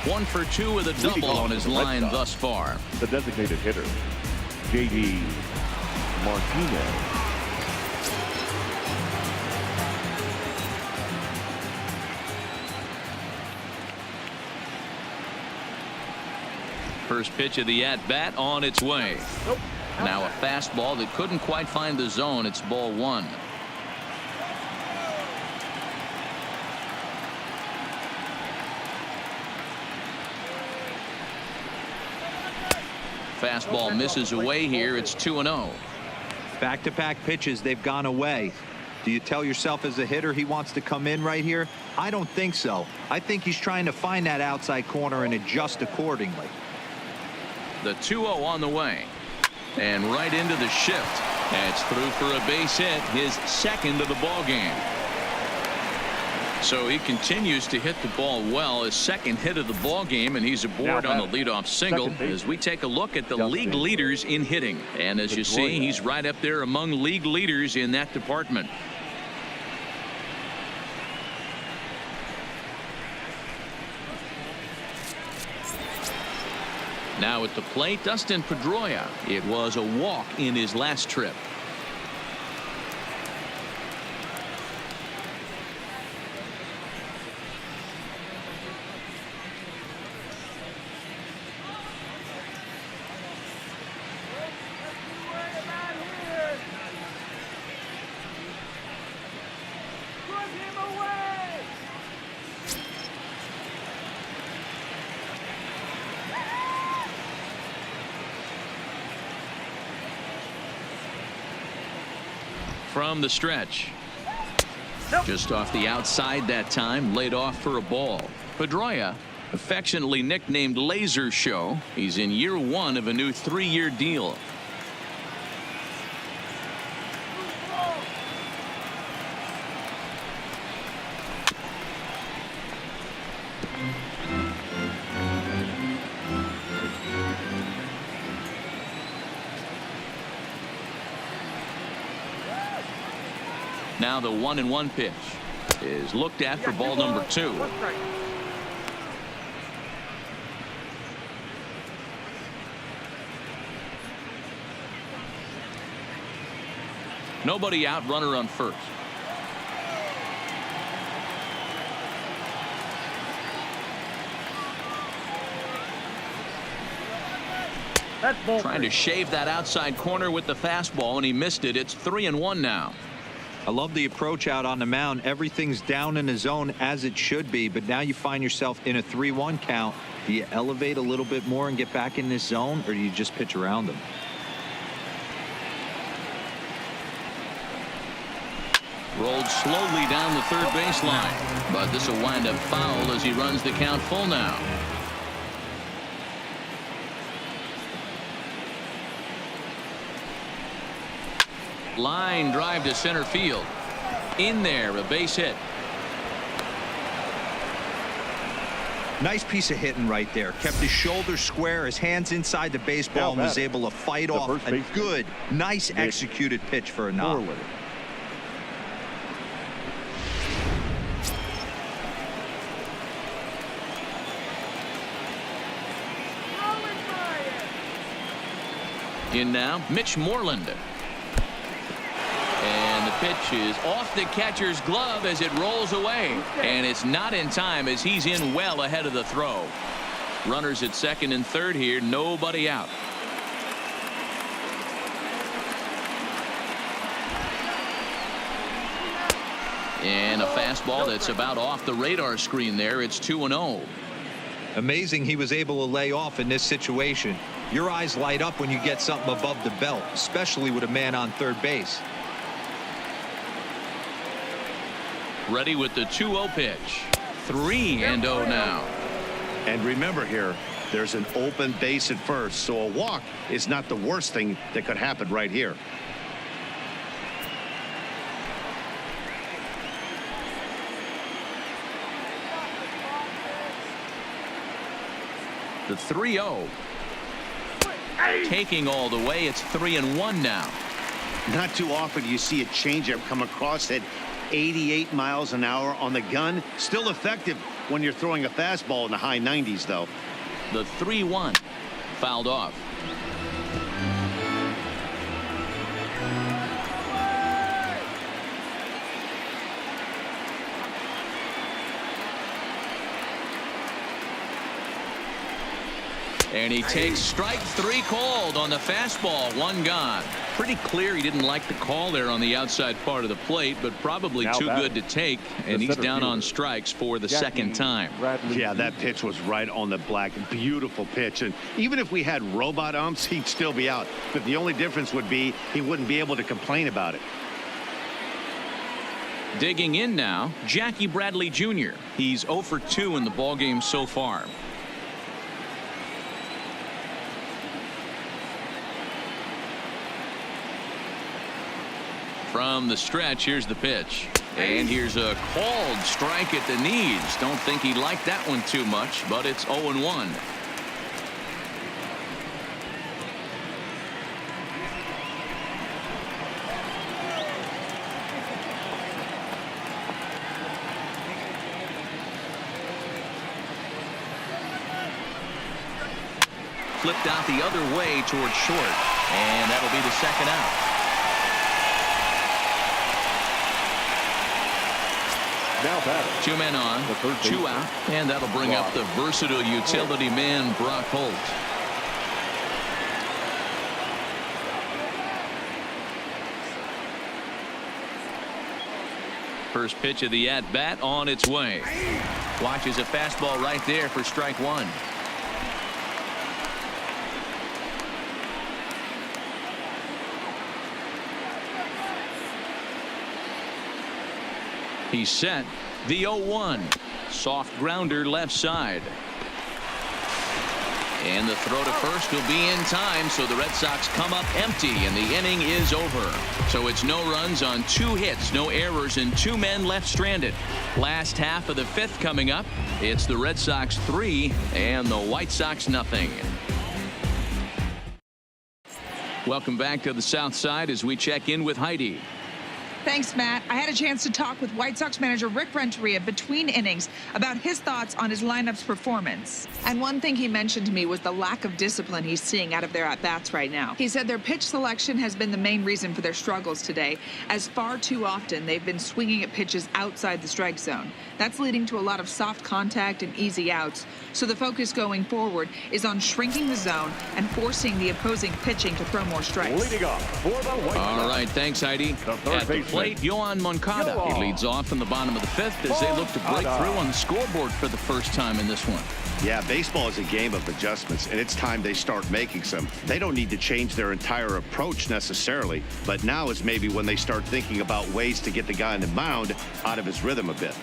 1 for 2 with a double on his line thus far. The designated hitter, J.D. Martinez. First pitch of the at-bat on its way. Now a fastball that couldn't quite find the zone. It's ball 1. fastball misses away here. It's 2-0. Back-to-back pitches, they've gone away. Do you tell yourself as a hitter he wants to come in right here? I don't think so. I think he's trying to find that outside corner and adjust accordingly. The 2-0 on the way. And right into the shift. That's through for a base hit, his second of the ball game. So he continues to hit the ball well, his second hit of the ball game, and he's aboard on the leadoff single as we take a look at the league leaders in hitting. And as you see, he's right up there among league leaders in that department. Now at the plate, Dustin Pedroia. It was a walk in his last trip. From the stretch. Just off the outside that time, laid off for a ball. Pedroia, affectionately nicknamed Laser Show. He's in year 1 of a new 3-year deal. Now the 1-1 pitch is looked at for ball number 2. Nobody out, runner on first. Trying to shave that outside corner with the fastball, and he missed it. It's 3-1 now. I love the approach out on the mound. Everything's down in the zone as it should be, but now you find yourself in a 3-1 count. Do you elevate a little bit more and get back in this zone, or do you just pitch around them? Rolled slowly down the third baseline, but this will wind up foul as he runs the count full now. Line drive to center field. In there, a base hit. Nice piece of hitting right there. Kept his shoulders square, his hands inside the baseball, and was able to fight off a good, nice executed pitch for a knock. In now, MITCH MORELAND. And the pitch is off the catcher's glove as it rolls away. And it's not in time as he's in well ahead of the throw. Runners at second and third here, nobody out. And a fastball that's about off the radar screen there. It's 2-0. Amazing he was able to lay off in this situation. Your eyes light up when you get something above the belt, especially with a man on third base. Ready with the 2-0 pitch. 3-0 now. And remember here, there's an open base at first, so a walk is not the worst thing that could happen right here. The 3-0. Taking all the way, it's 3-1 now. Not too often you see a changeup come across at 88 miles an hour on the gun. Still effective when you're throwing a fastball in the high 90s, though. The 3-1 fouled off. And he takes strike 3 called on the fastball. 1 gone. Pretty clear he didn't like the call there on the outside part of the plate, but probably too good to take. And he's down on strikes for the second time. Yeah, that pitch was right on the black. Beautiful pitch. And even if we had robot umps, he'd still be out. But the only difference would be he wouldn't be able to complain about it. Digging in now, Jackie Bradley Jr. He's 0 for 2 in the ballgame so far. From the stretch, here's the pitch. And here's a called strike at the knees. Don't think he liked that one too much, but it's 0-1. Flipped out the other way towards short, and that'll be the second out. Now batter. 2 men on, 2 out, and that'll bring up the versatile utility man Brock Holt. First pitch of the at-bat on its way. Watches a fastball right there for strike 1. He's set. The 0-1. Soft grounder left side. And the throw to first will be in time, so the Red Sox come up empty, and the inning is over. So it's no runs on 2 hits, no errors, and 2 men left stranded. Last half of the 5th coming up. It's the Red Sox 3 and the White Sox nothing. Welcome back to the South Side as we check in with Heidi. Thanks, Matt. I had a chance to talk with White Sox manager Rick Renteria between innings about his thoughts on his lineup's performance. And one thing he mentioned to me was the lack of discipline he's seeing out of their at-bats right now. He said their pitch selection has been the main reason for their struggles today, as far too often they've been swinging at pitches outside the strike zone. That's leading to a lot of soft contact and easy outs. So the focus going forward is on shrinking the zone and forcing the opposing pitching to throw more strikes. Leading off for the White Sox. All right, thanks, Heidi. At the plate, YOAN MONCADA. He leads off in the bottom of the 5th as they look to break through on the scoreboard for the first time in this one. Yeah, baseball is a game of adjustments, and it's time they start making some. They don't need to change their entire approach necessarily, but now is maybe when they start thinking about ways to get the guy on the mound out of his rhythm a bit.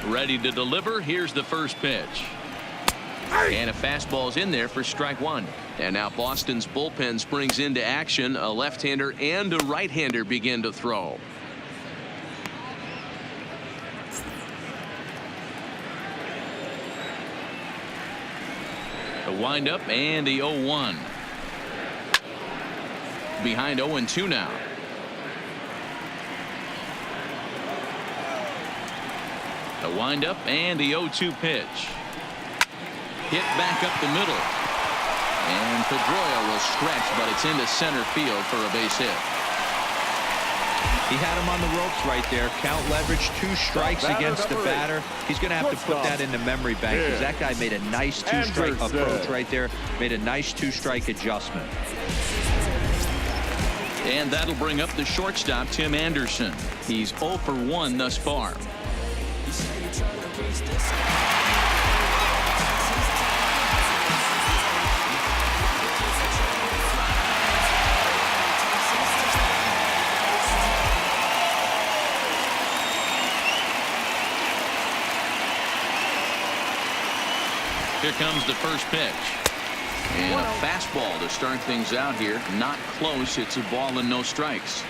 Ready to deliver. Here's the first pitch. And a fastball's in there for strike 1. And now Boston's bullpen springs into action. A left-hander and a right-hander begin to throw. A windup and the 0-1. Behind 0-2 now. A windup and the 0-2 pitch. Hit back up the middle. And Pedroia will stretch, but it's into center field for a base hit. He had him on the ropes right there. Count leverage, 2 strikes against the batter. He's going to have to put that in the memory bank because that guy made a nice 2-strike approach right there. Made a nice 2-strike adjustment. And that'll bring up the shortstop, Tim Anderson. He's 0 for 1 thus far. Here comes the first pitch. And a fastball to start things out here. Not close. It's a ball and no strikes.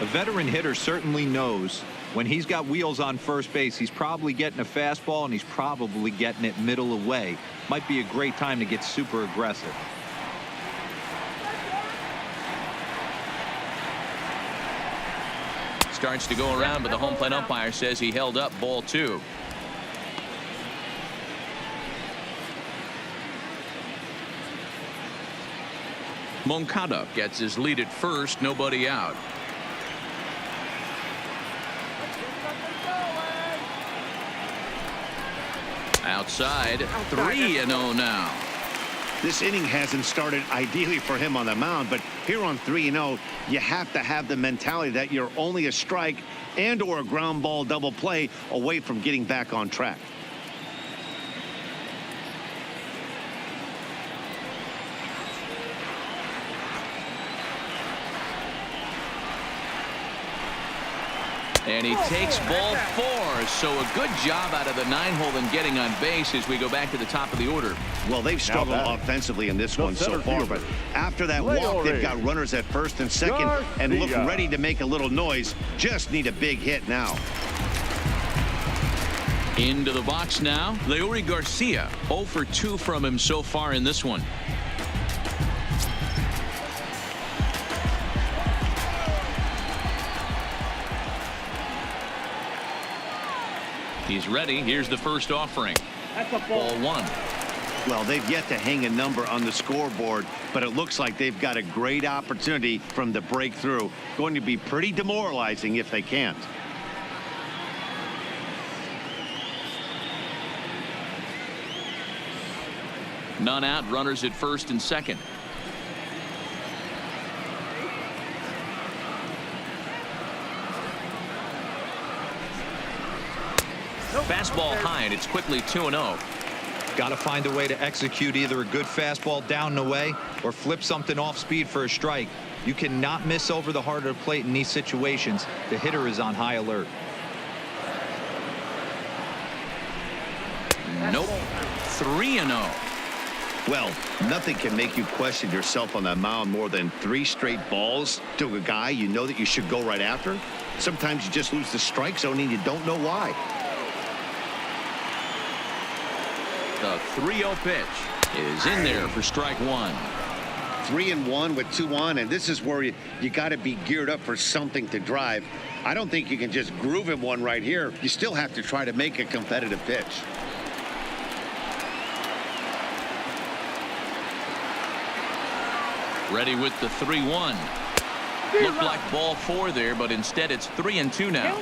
A veteran hitter certainly knows when he's got wheels on first base, he's probably getting a fastball and he's probably getting it middle away. Might be a great time to get super aggressive. Starts to go around, but the home plate umpire says he held up ball 2. Moncada gets his lead at first, nobody out. Outside, 3-0 now. This inning hasn't started ideally for him on the mound, but here on 3-0, you have to have the mentality that you're only a strike and or a ground ball double play away from getting back on track. And he takes ball 4. So a good job out of the 9-hole in getting on base as we go back to the top of the order. Well, they've struggled offensively in this one so far, but after that walk, they've got runners at first and second and look ready to make a little noise. Just need a big hit now. Into the box now, Leury Garcia. 0 for 2 from him so far in this one. He's ready. Here's the first offering. That's a Ball 1. Well, they've yet to hang a number on the scoreboard, but it looks like they've got a great opportunity from the breakthrough. Going to be pretty demoralizing if they can't. None out. Runners at first and second. Fastball high, and it's quickly 2-0. Got to find a way to execute either a good fastball down and away or flip something off speed for a strike. You cannot miss over the heart of the plate in these situations. The hitter is on high alert. Nope. 3-0. Well, nothing can make you question yourself on that mound more than 3 straight balls to a guy you know that you should go right after. Sometimes you just lose the strike zone and you don't know why. The 3-0 pitch is in there for strike 1. 3-1 with 2 on, and this is where you got to be geared up for something to drive. I don't think you can just groove him one right here. You still have to try to make a competitive pitch. Ready with the 3-1. Looked like ball 4 there, but instead it's 3-2 now.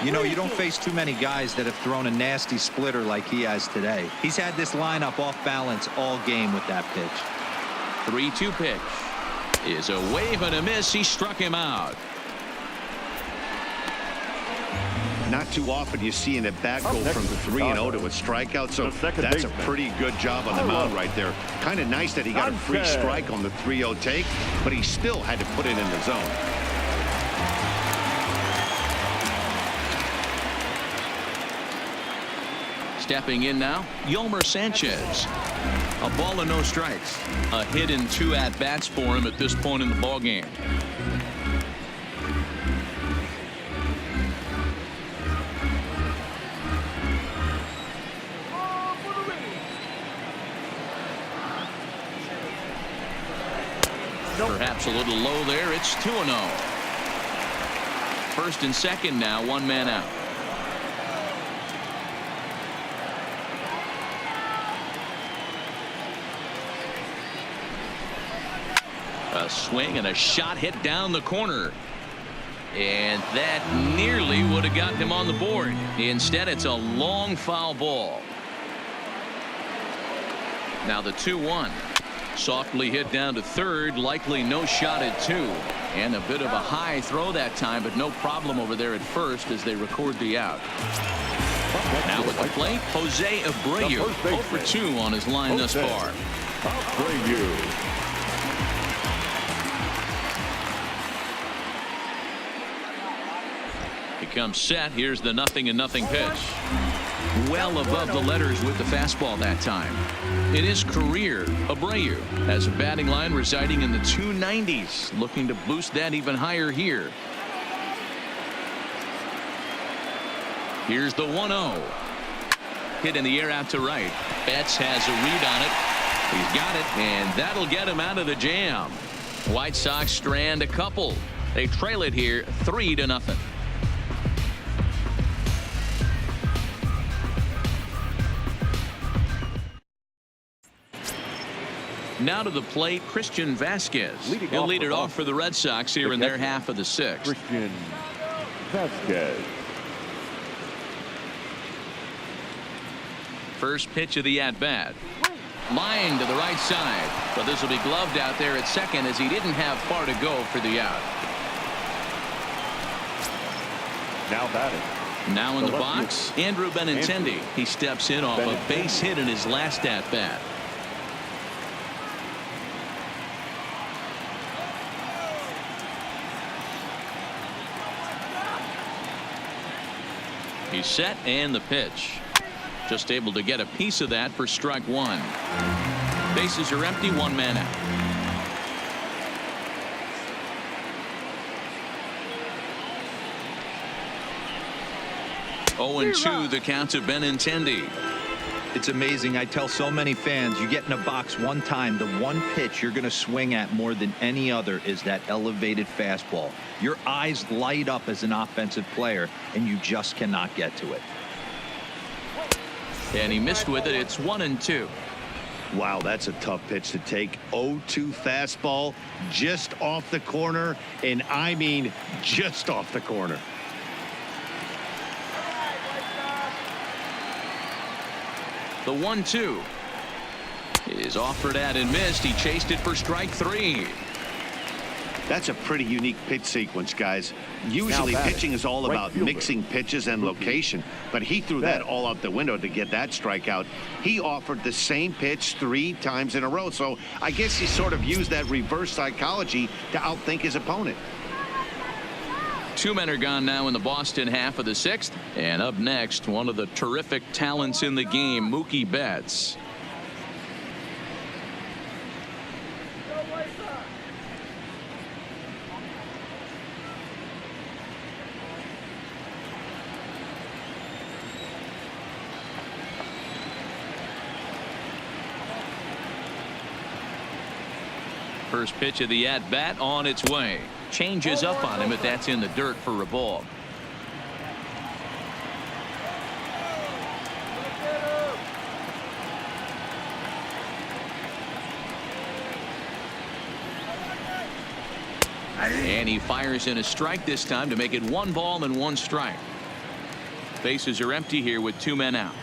You know, you don't face too many guys that have thrown a nasty splitter like he has today. He's had this lineup off balance all game with that pitch. 3-2 pitch is a wave and a miss. He struck him out. Not too often you see an at-bat go from 3-0 to a strikeout, so that's a pretty good job on the mound right there. Kind of nice that he got a free strike on the 3-0 take, but he still had to put it in the zone. Stepping in now, Yolmer Sanchez. A ball and no strikes. A hit and 2 at-bats for him at this point in the ballgame. Perhaps a little low there. It's 2-0. First and second now, 1 man out. A swing and a shot hit down the corner. And that nearly would have gotten him on the board. Instead, it's a long foul ball. Now the 2-1. Softly hit down to third, likely no shot at 2. And a bit of a high throw that time, but no problem over there at first as they record the out. Now with the plate, Jose Abreu. 0 for 2 on his line thus far. He comes set. Here's the 0-0 pitch. Well above the letters with the fastball that time. In his career, Abreu has a batting line residing in the 290s, looking to boost that even higher here. Here's the 1-0. Hit in the air out to right. Betts has a read on it. He's got it, and that'll get him out of the jam. White Sox strand a couple. They trail it here 3-0. Now to the plate, Christian Vazquez. He'll lead it off for the Red Sox here in their half of the 6th. Christian Vazquez. First pitch of the at-bat. Line to the right side, but this will be gloved out there at second as he didn't have far to go for the out. Now batting. Now in the box, Andrew Benintendi. He steps in off a base hit in his last at-bat. He's set and the pitch. Just able to get a piece of that for strike one. Bases are empty, one man out. Oh, and 2 the count to Benintendi. It's amazing. I tell so many fans, you get in a box one time, the one pitch you're going to swing at more than any other is that elevated fastball. Your eyes light up as an offensive player, and you just cannot get to it. And he missed with it. It's 1-2. Wow, that's a tough pitch to take. 0-2 fastball just off the corner, and I mean just off the corner. The 1-2 is offered at and missed. He chased it for strike 3. That's a pretty unique pitch sequence, guys. Usually pitching is all about mixing pitches and location, but he threw that all out the window to get that strikeout. He offered the same pitch 3 times in a row, so I guess he sort of used that reverse psychology to outthink his opponent. 2 men are gone now in the Boston half of the 6th. And up next, one of the terrific talents in the game, Mookie Betts. First pitch of the at-bat on its way. Changes up on him, but that's in the dirt for a ball. And he fires in a strike this time to make it 1 ball and 1 strike. Bases are empty here with 2 men out.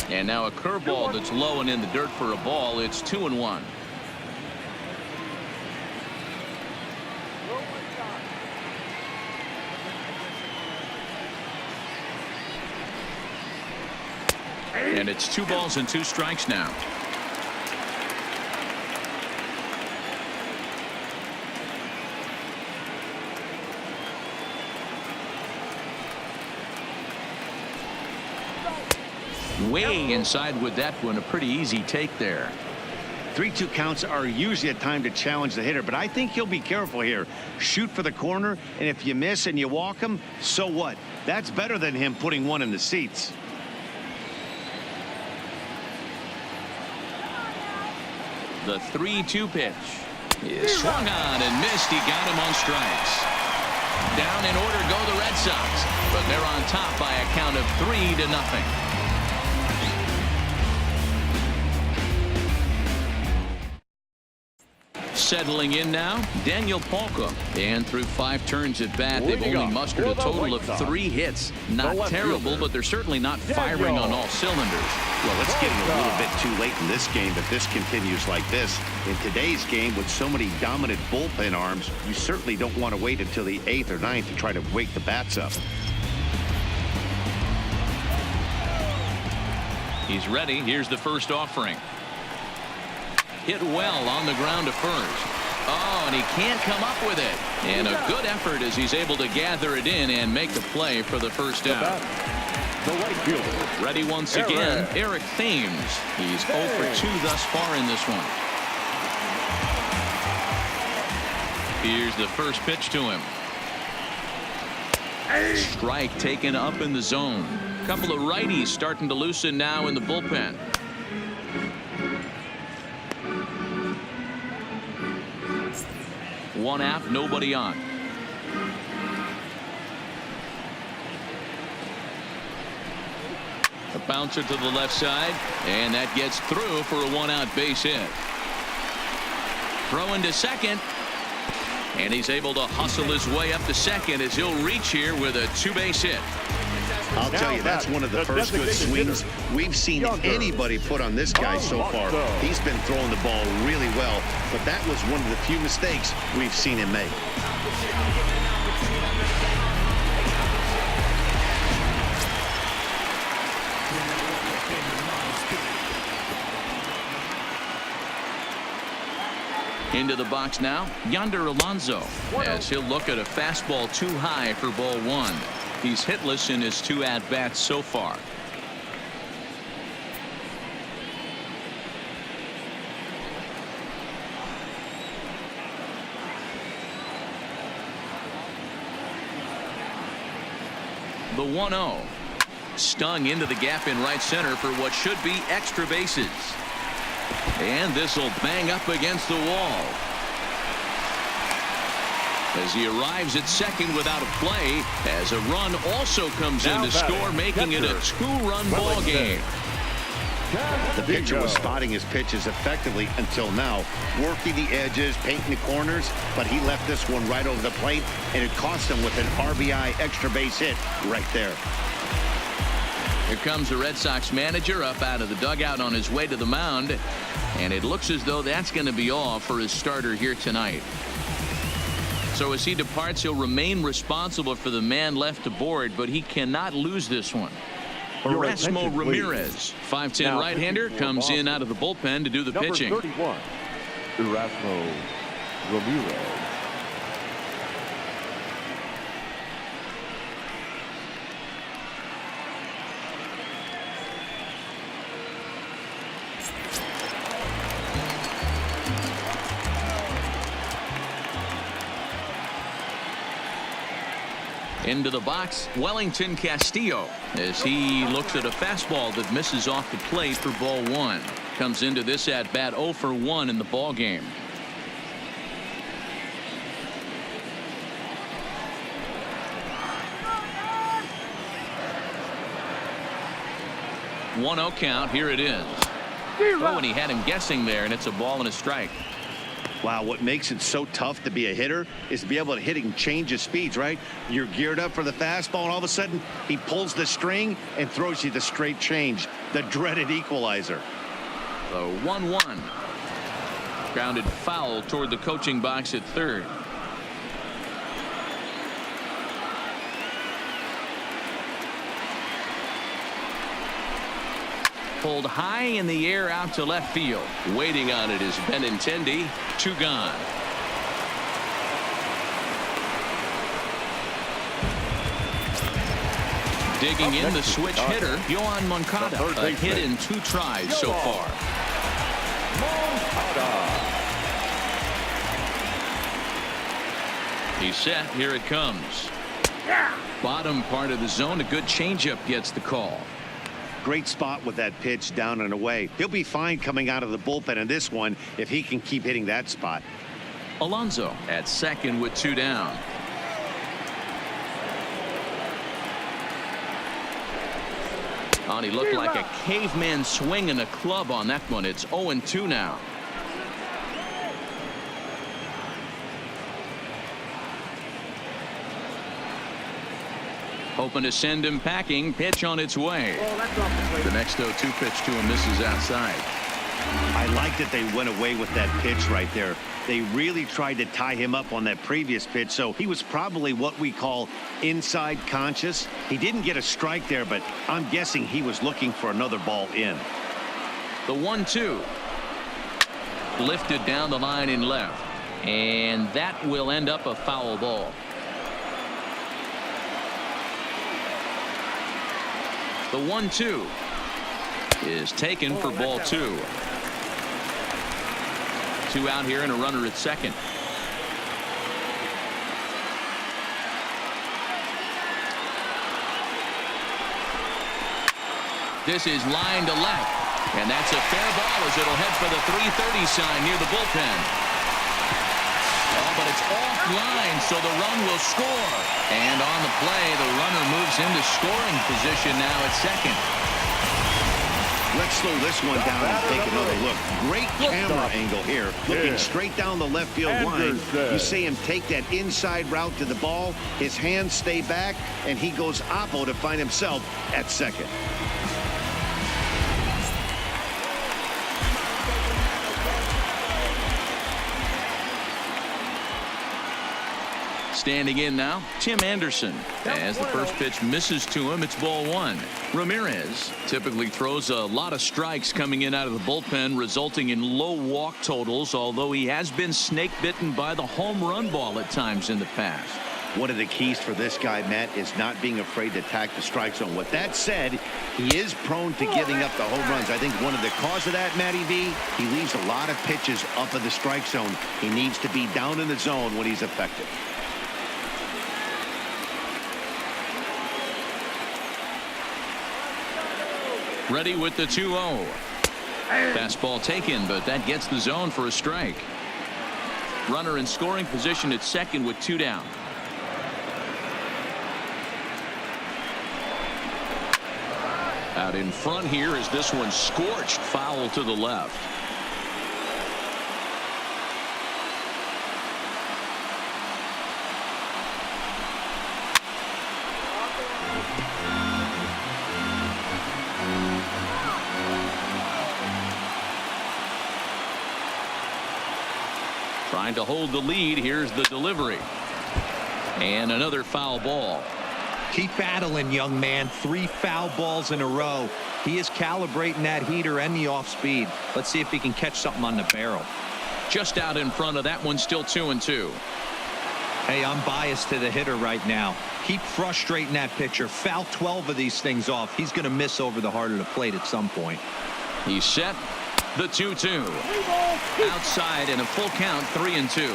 And now a curveball that's low and in the dirt for a ball. It's 2-1. And it's 2 balls and 2 strikes now. Way inside with that one. A pretty easy take there. 3-2 counts are usually a time to challenge the hitter, but I think he'll be careful here. Shoot for the corner, and if you miss and you walk him, so what? That's better than him putting one in the seats. The 3-2 pitch is swung on and missed. He got him on strikes. Down in order go the Red Sox, but they're on top by a count of 3-0. Settling in now, Daniel Palka. And through 5 turns at bat, they've only mustered a total of 3 hits. Not terrible, but they're certainly not firing on all cylinders. Well, it's getting a little bit too late in this game if this continues like this. In today's game, with so many dominant bullpen arms, you certainly don't want to wait until the 8th or 9th to try to wake the bats up. He's ready. Here's the first offering. Hit well on the ground to first. Oh, and he can't come up with it. And a good effort as he's able to gather it in and make the play for the first out. The right fielder. Ready once again, Eric Thames. He's 0 for 2 thus far in this one. Here's the first pitch to him. Strike taken up in the zone. Couple of righties starting to loosen now in the bullpen. One out, nobody on. A bouncer to the left side, and that gets through for a 1-out base hit. Throw into second. And he's able to hustle his way up to second as he'll reach here with a two-base hit. I'll tell you, that's one of the first good swings we've seen anybody put on this guy so far. He's been throwing the ball really well, but that was one of the few mistakes we've seen him make. Into the box now, Yonder Alonso, as he'll look at a fastball too high for ball one. He's hitless in his two at-bats so far. The 1-0. Stung into the gap in right center for what should be extra bases. And this will bang up against the wall. As he arrives at second without a play, as a run also comes in to score, making it a two-run ball game. The pitcher was spotting his pitches effectively until now, working the edges, painting the corners, but he left this one right over the plate, and it cost him with an RBI extra base hit right there. Here comes the Red Sox manager up out of the dugout on his way to the mound, and it looks as though that's going to be all for his starter here tonight. So as he departs, he'll remain responsible for the man left aboard, but he cannot lose this one. Erasmo Ramirez, 5'10" right-hander, comes in out of the bullpen to do the pitching. Number 31, Erasmo Ramirez. Into the box, Wellington Castillo, as he looks at a fastball that misses off the plate for ball one. Comes into this at bat 0 for 1 in the ball game. One-0 count. Here it is. Oh, and he had him guessing there, and it's a ball and a strike. Wow, what makes it so tough to be a hitter is to be able to hit and change his speeds, right? You're geared up for the fastball, and all of a sudden, he pulls the string and throws you the straight change, the dreaded equalizer. The 1-1. Grounded foul toward the coaching box at third. Pulled high in the air out to left field. Waiting on it is Benintendi. 2 gone. Digging in the switch hitter, YOAN MONCADA. A hit in 2 tries so far. He's set. Here it comes. Bottom part of the zone. A good changeup gets the call. Great spot with that pitch down and away. He'll be fine coming out of the bullpen in this one if he can keep hitting that spot. Alonso at second with 2 down. Oh, and he looked like a caveman swinging a club on that one. It's 0-2 now. Hoping to send him packing. Pitch on its way. The next 0-2 pitch to him misses outside. I like that they went away with that pitch right there. They really tried to tie him up on that previous pitch, so he was probably what we call inside conscious. He didn't get a strike there, but I'm guessing he was looking for another ball in. The 1-2. Lifted down the line in left, and that will end up a foul ball. The 1-2 is taken for ball 2. 2 out here and a runner at second. This is line to left, and that's a fair ball as it'll head for the 330 sign near the bullpen. Oh, but it's offline, so the run will score. And on the play, the runner moves into scoring position now at second. Let's slow this one down and take another look. Great camera angle here, looking straight down the left field line. You see him take that inside route to the ball. His hands stay back, and he goes oppo to find himself at second. Standing in now, Tim Anderson. As the first pitch misses to him, it's ball one. Ramirez typically throws a lot of strikes coming in out of the bullpen, resulting in low walk totals, although he has been snake bitten by the home run ball at times in the past. One of the keys for this guy, Matt, is not being afraid to attack the strike zone. With that said, he is prone to giving up the home runs. I think one of the cause of that, Matty V, he leaves a lot of pitches up in the strike zone. He needs to be down in the zone when he's effective. Ready with the 2-0. Fastball taken, but that gets the zone for a strike. Runner in scoring position at second with 2 down. Out in front here is this one scorched foul to the left. Trying to hold the lead. Here's the delivery. And another foul ball. Keep battling, young man. 3 foul balls in a row. He is calibrating that heater and the off speed. Let's see if he can catch something on the barrel. Just out in front of that one, still 2-2. Hey, I'm biased to the hitter right now. Keep frustrating that pitcher. Foul 12 of these things off. He's going to miss over the heart of the plate at some point. He's set. The 2-2. Outside and a full count, 3-2.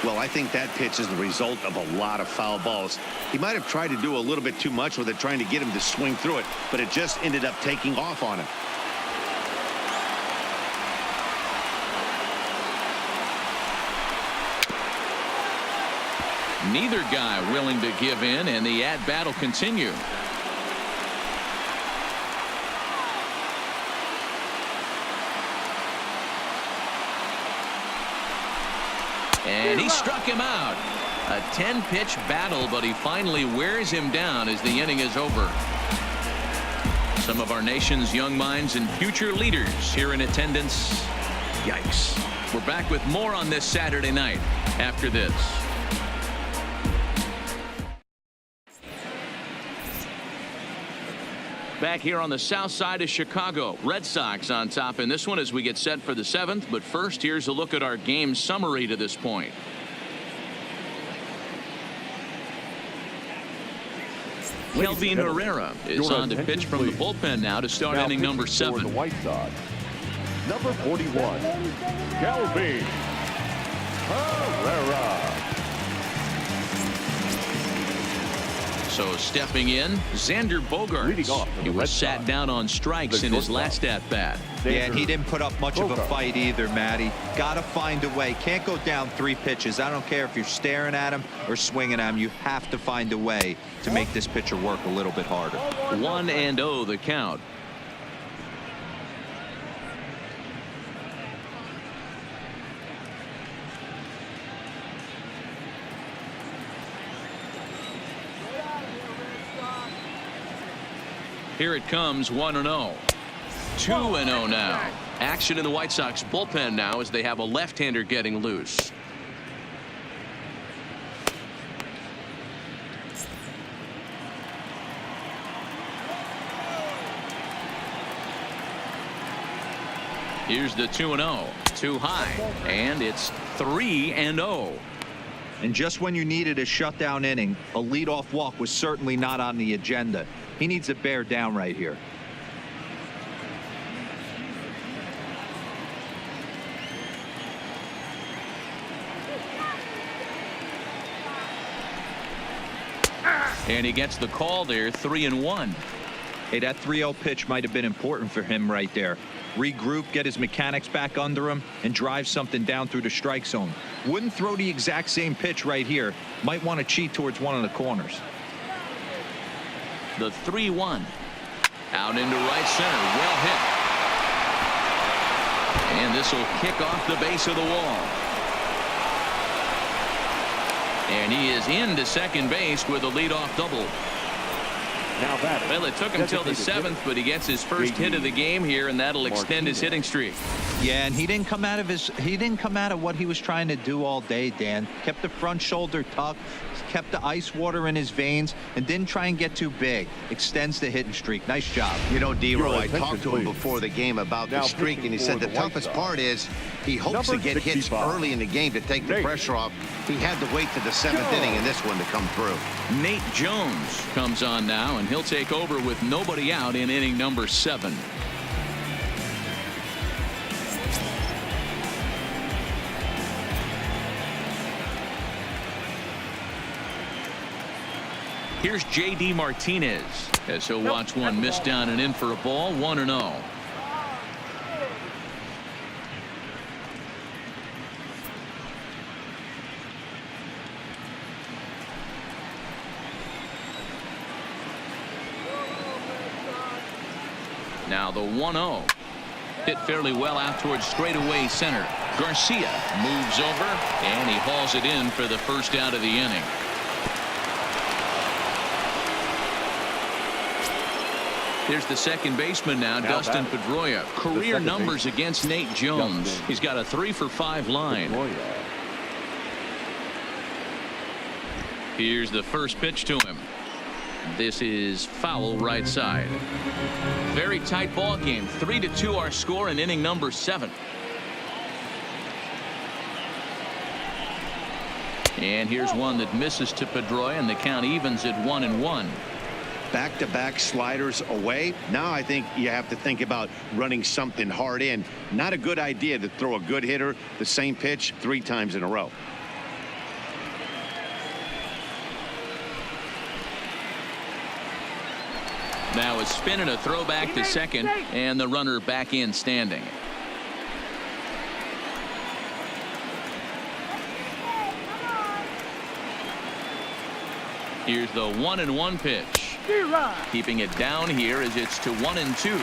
Well, I think that pitch is the result of a lot of foul balls. He might have tried to do a little bit too much with it, trying to get him to swing through it, but it just ended up taking off on him. Neither guy willing to give in, and the at-bat will continue. And he struck him out. A 10-pitch battle, but he finally wears him down as the inning is over. Some of our nation's young minds and future leaders here in attendance. Yikes. We're back with more on this Saturday night after this. Back here on the south side of Chicago, Red Sox on top in this one as we get set for the 7th. But first, here's a look at our game summary to this point. Kelvin Herrera is on to pitch from the bullpen now to start inning number 7. The White Sox, number 41, Kelvin Herrera. So stepping in, Xander Bogaerts. He was sat down on strikes in his last at-bat. Yeah, and he didn't put up much of a fight either, Matty. Got to find a way. Can't go down 3 pitches. I don't care if you're staring at him or swinging at him. You have to find a way to make this pitcher work a little bit harder. 1-0 the count. Here it comes, 1-0. 2-0 now. Action in the White Sox bullpen now as they have a left-hander getting loose. Here's the 2-0. Too high, and it's 3-0. And just when you needed a shutdown inning, a leadoff walk was certainly not on the agenda. He needs to bear down right here. And he gets the call there, 3-1. Hey, that 3-0 pitch might have been important for him right there. Regroup, get his mechanics back under him, and drive something down through the strike zone. Wouldn't throw the exact same pitch right here. Might want to cheat towards one of the corners. The 3-1. Out into right center. Well hit. And this will kick off the base of the wall. And he is into second base with a leadoff double. Now batting. Well, it took him till the 7th, but he gets his first hit of the game here, and that'll extend his hitting streak. Yeah, and he didn't come out of what he was trying to do all day, Dan. Kept the front shoulder tucked, kept the ice water in his veins, and didn't try and get too big. Extends the hitting streak. Nice job. You know, D-Roy, I attention, talked to him please. before the game about the Now streak, and he said pitching the for the toughest White part is he hopes Number to get hits 65. early in the game to take the Nate. pressure off. He had to wait to the 7th inning in this one to come through. Nate Jones comes on now, and he'll take over with nobody out in inning number 7. Here's J.D. Martinez as he'll watch one miss down and in for a ball. 1-0. Now the 1-0 hit fairly well out towards straightaway center. Garcia moves over, and he hauls it in for the first out of the inning. Here's the second baseman now, Dustin Pedroia. Career numbers against Nate Jones. He's got a 3-for-5 line. Here's the first pitch to him. This is foul right side. Very tight ball game. 3-2 our score in inning number 7. And here's one that misses to Pedroia, and the count evens at 1-1. Back-to-back sliders away. Now I think you have to think about running something hard in. Not a good idea to throw a good hitter the same pitch 3 times in a row. Now a spin and a throw back to second, and the runner back in standing. Here's the 1-1 pitch. Keeping it down here as it's to 1-2.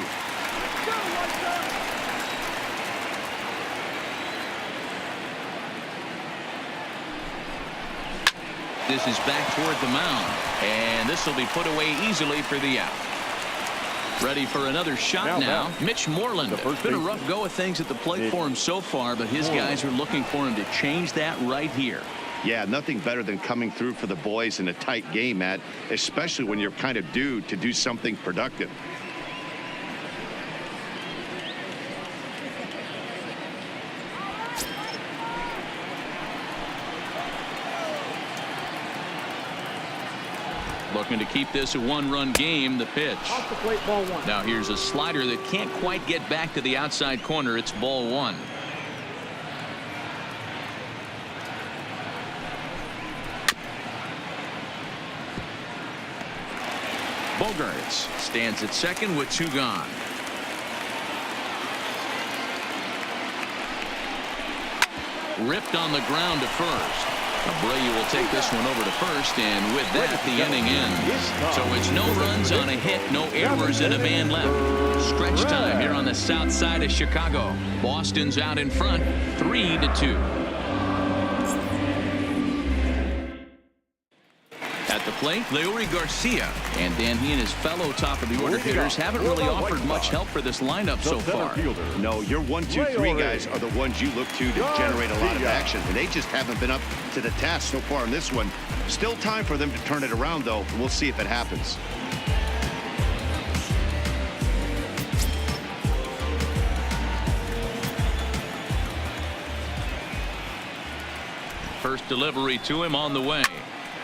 This is back toward the mound, and this will be put away easily for the out. Ready for another shot now. Mitch Moreland. It's been a rough go of things at the plate for him so far, but his guys are looking for him to change that right here. Yeah, nothing better than coming through for the boys in a tight game, Matt, especially when you're kind of due to do something productive. Looking to keep this a 1-run game. The pitch. Off the plate, ball 1. Now here's a slider that can't quite get back to the outside corner. It's ball 1. Bogaerts stands at second with 2 gone. Ripped on the ground to first. Abreu will take this one over to first, and with that the inning ends. So it's no runs on a hit, no errors, and a man left. Stretch time here on the south side of Chicago. Boston's out in front 3-2. At the plate, Leury Garcia. And Dan, he and his fellow top-of-the-order hitters haven't really offered much help for this lineup so far. No, your 1, 2, 3 guys are the ones you look to generate a lot of action, and they just haven't been up to the task so far in this one. Still time for them to turn it around, though. We'll see if it happens. First delivery to him on the way.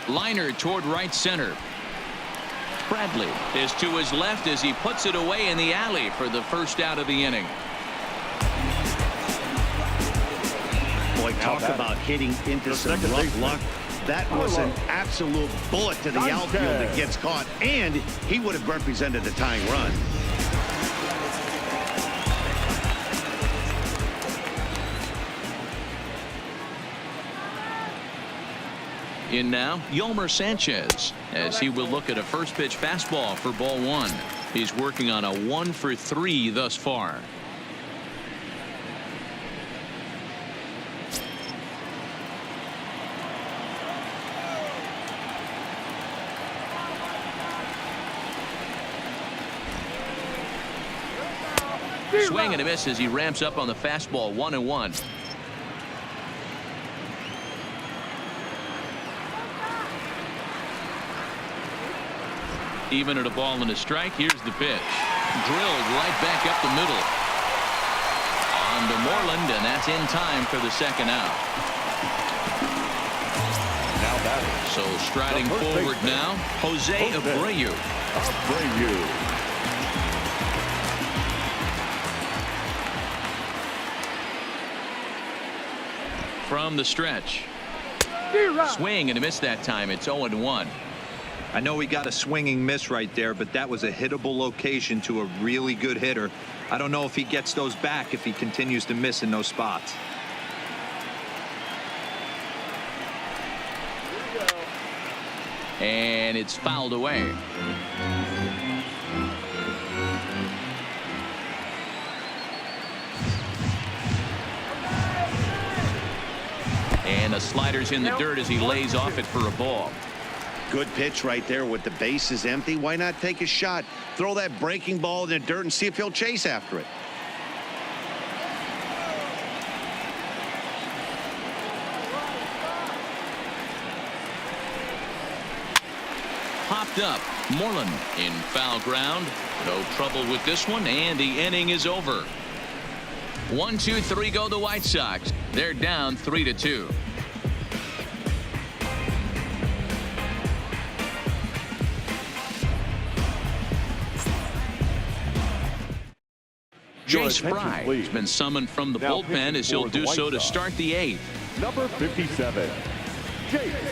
Liner toward right center. Bradley is to his left as he puts it away in the alley for the first out of the inning. Boy, talk about hitting into some rough luck. That was an absolute bullet to the outfield that gets caught, and he would have represented the tying run. In now, Yolmer Sanchez, as he will look at a first pitch fastball for ball 1. He's working on a 1 for 3 thus far. Swing and a miss as he ramps up on the fastball. 1-1. Even at a ball and a strike. Here's the pitch. Drilled right back up the middle. On to Moreland, and that's in time for the second out. Now batting. So striding forward now, Jose Abreu. From the stretch. Swing and a miss that time. It's 0-1. I know he got a swinging miss right there, but that was a hittable location to a really good hitter. I don't know if he gets those back if he continues to miss in those spots. And it's fouled away. And the slider's in the dirt as he lays off it for a ball. Good pitch right there with the bases empty. Why not take a shot? Throw that breaking ball in the dirt and see if he'll chase after it. Popped up. Moreland in foul ground. No trouble with this one, and the inning is over. 1-2-3 go the White Sox. They're down 3-2. Jace Fry has been summoned from the bullpen as he'll do so to start the 8th. Number 57, Jace Fry.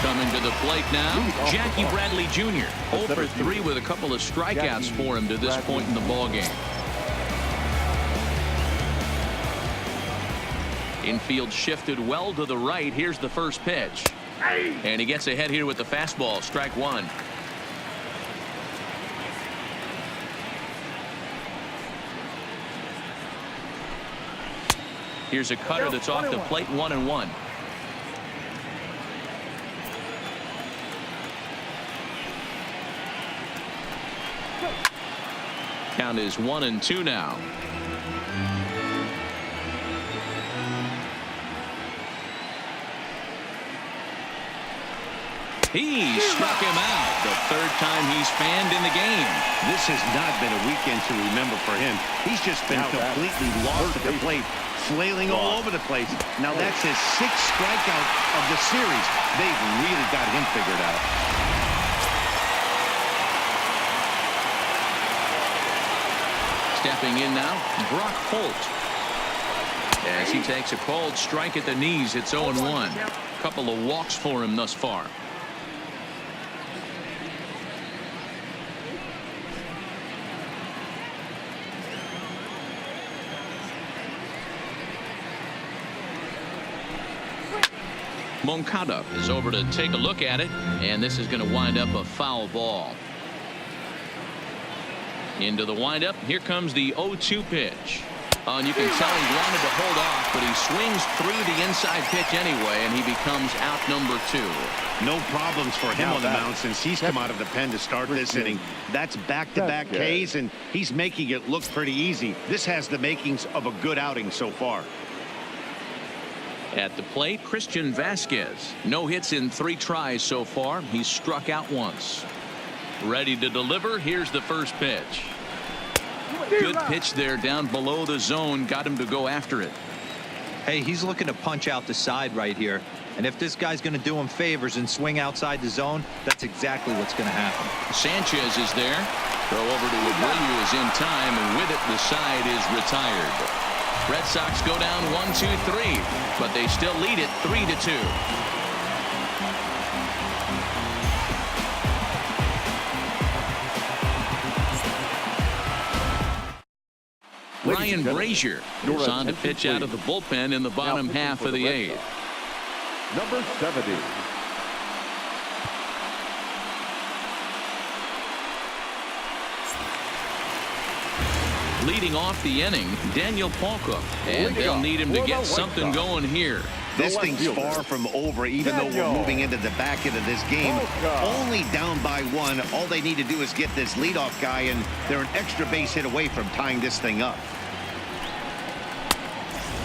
Coming to the plate now, Jackie Bradley Jr. 0 for 3 with a couple of strikeouts for him to this point in the ballgame. Infield shifted well to the right. Here's the first pitch. And he gets ahead here with the fastball. Strike 1. Here's a cutter that's off the plate. 1-1. Count is 1-2 now. He struck him out. The third time he's fanned in the game. This has not been a weekend to remember for him. He's just been completely lost at the plate, flailing all over the place. Now that's his 6th strikeout of the series. They've really got him figured out. Stepping in now, Brock Holt. As he takes a cold strike at the knees, it's 0-1. Couple of walks for him thus far. Moncada is over to take a look at it, and this is going to wind up a foul ball. Into the windup. Here comes the 0-2 pitch. And you can tell he wanted to hold off, but he swings through the inside pitch anyway, and he becomes out number 2. No problems for him on the mound since he's come out of the pen to start this inning. That's back-to-back Ks, and he's making it look pretty easy. This has the makings of a good outing so far. At the plate, Christian Vasquez. No hits in 3 tries so far. He's struck out once. Ready to deliver. Here's the first pitch. Good pitch there down below the zone. Got him to go after it. Hey, he's looking to punch out the side right here. And if this guy's going to do him favors and swing outside the zone, that's exactly what's going to happen. Sanchez is there. Throw over to Abreu is in time, and with it, the side is retired. Red Sox go down 1-2-3, but they still lead it 3-2. Ryan Brazier is on to pitch out of the bullpen in the bottom half of the 8th. number 70. Leading off the inning, Daniel Polka, and they'll need him to get something going here. This thing's far from over, even though we're moving into the back end of this game. Only down by 1. All they need to do is get this leadoff guy, and they're an extra base hit away from tying this thing up.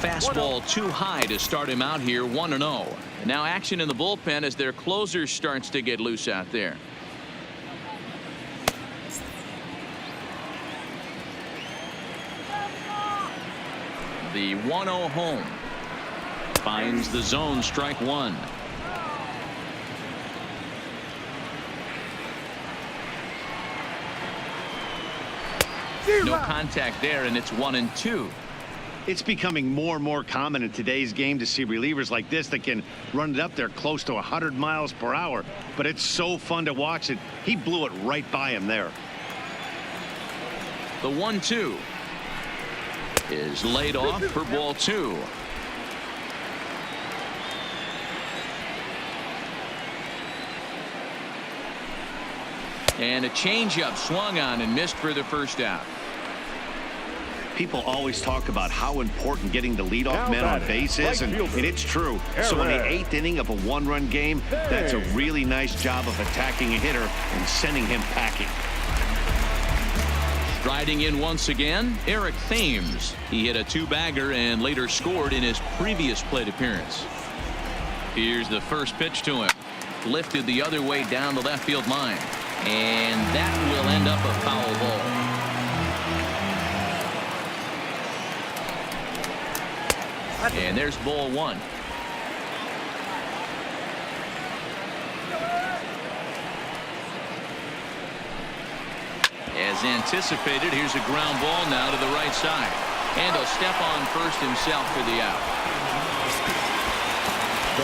Fastball too high to start him out here, 1-0. Now action in the bullpen as their closer starts to get loose out there. The 1-0 home. Finds the zone, strike 1. No contact there, and it's 1-2. It's becoming more and more common in today's game to see relievers like this that can run it up there close to 100 miles per hour. But it's so fun to watch it. He blew it right by him there. The 1-2 is laid off for ball 2. And a changeup swung on and missed for the first out. People always talk about how important getting the leadoff man on base is, and it's true. So in the 8th inning of a 1-run game, that's a really nice job of attacking a hitter and sending him packing. Striding in once again, Eric Thames. He hit a 2-bagger and later scored in his previous plate appearance. Here's the first pitch to him. Lifted the other way down the left field line. And that will end up a foul ball. And there's ball 1. As anticipated, here's a ground ball now to the right side. And he'll step on first himself for the out.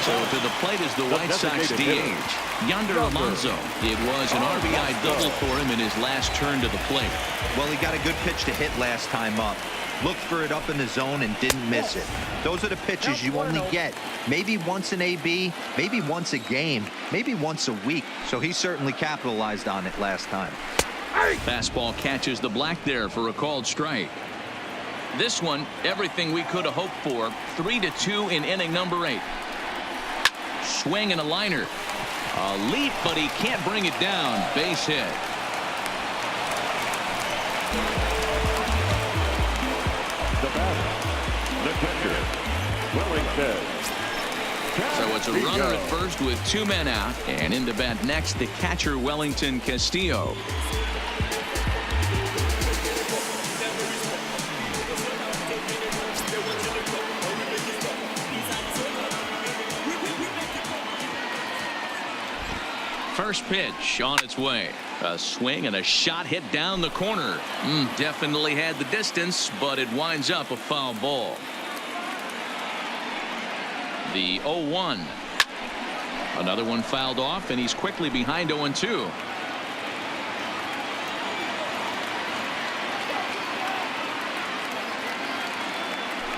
So to the plate is the White Sox DH, Yonder Alonso. It was an RBI double for him in his last turn to the plate. Well, he got a good pitch to hit last time up. Looked for it up in the zone and didn't miss it. Those are the pitches you only get maybe once in AB, maybe once a game, maybe once a week. So he certainly capitalized on it last time. Fastball catches the black there for a called strike. This one, everything we could have hoped for. 3-2 in inning number 8. Swing and a liner. A leap, but he can't bring it down. Base hit. The batter, the catcher, Wellington. So it's a runner at first with 2 men out, and in the bat next, the catcher Wellington Castillo. First pitch on its way. A swing and a shot hit down the corner. Definitely had the distance, but it winds up a foul ball. The 0-1. Another one fouled off, and he's quickly behind 0-2.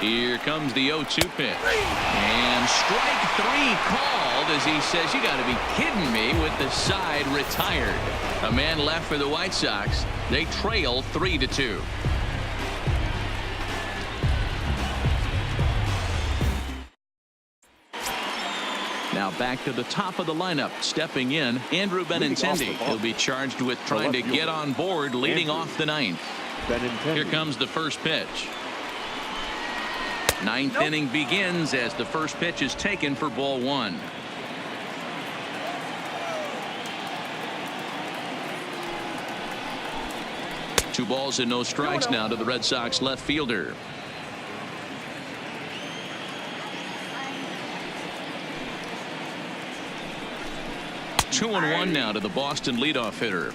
Here comes the 0-2 pitch. And strike 3 called as he says, you got to be kidding me, with the side retired. A man left for the White Sox. They trail 3-2. Now back to the top of the lineup. Stepping in, Andrew Benintendi. He'll be charged with trying to get on board leading off the 9th. Here comes the first pitch. 9th inning begins as the first pitch is taken for ball 1. Two balls and no strikes now to the Red Sox left fielder. Two and 1 now to the Boston leadoff hitter.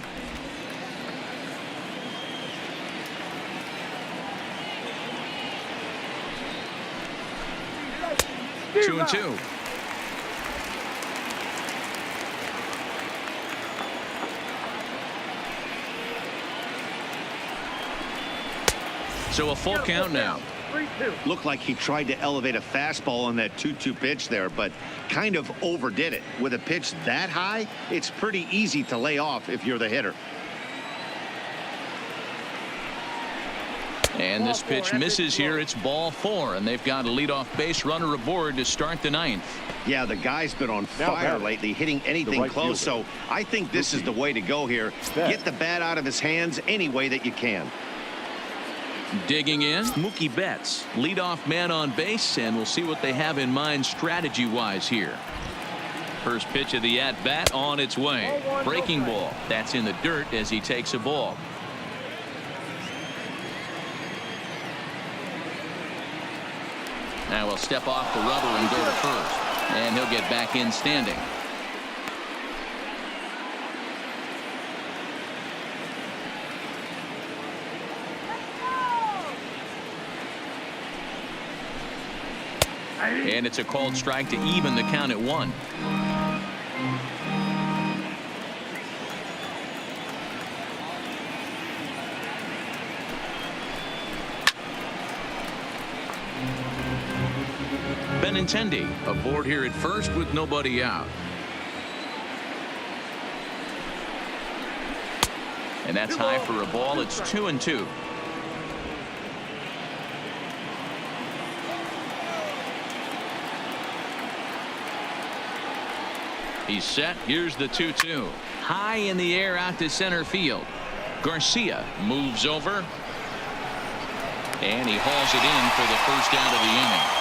Two and 2. So a full count now. 3-2. Looked like he tried to elevate a fastball on that 2-2 pitch there, but kind of overdid it. With a pitch that high, it's pretty easy to lay off if you're the hitter. And this pitch misses here. It's ball 4, and they've got a leadoff base runner aboard to start the 9th. Yeah, the guy's been on fire lately, hitting anything close, so I think this is the way to go here. Get the bat out of his hands any way that you can. Digging in, Mookie Betts, leadoff man on base, and we'll see what they have in mind strategy-wise here. First pitch of the at-bat on its way. Breaking ball. That's in the dirt as he takes a ball. Now he'll step off the rubber and go to first. And he'll get back in standing. And it's a called strike to even the count at 1. Benintendi aboard here at first with nobody out. And that's high for a ball. It's 2-2. He's set. Here's the 2-2. High in the air out to center field. Garcia moves over. And he hauls it in for the first out of the inning.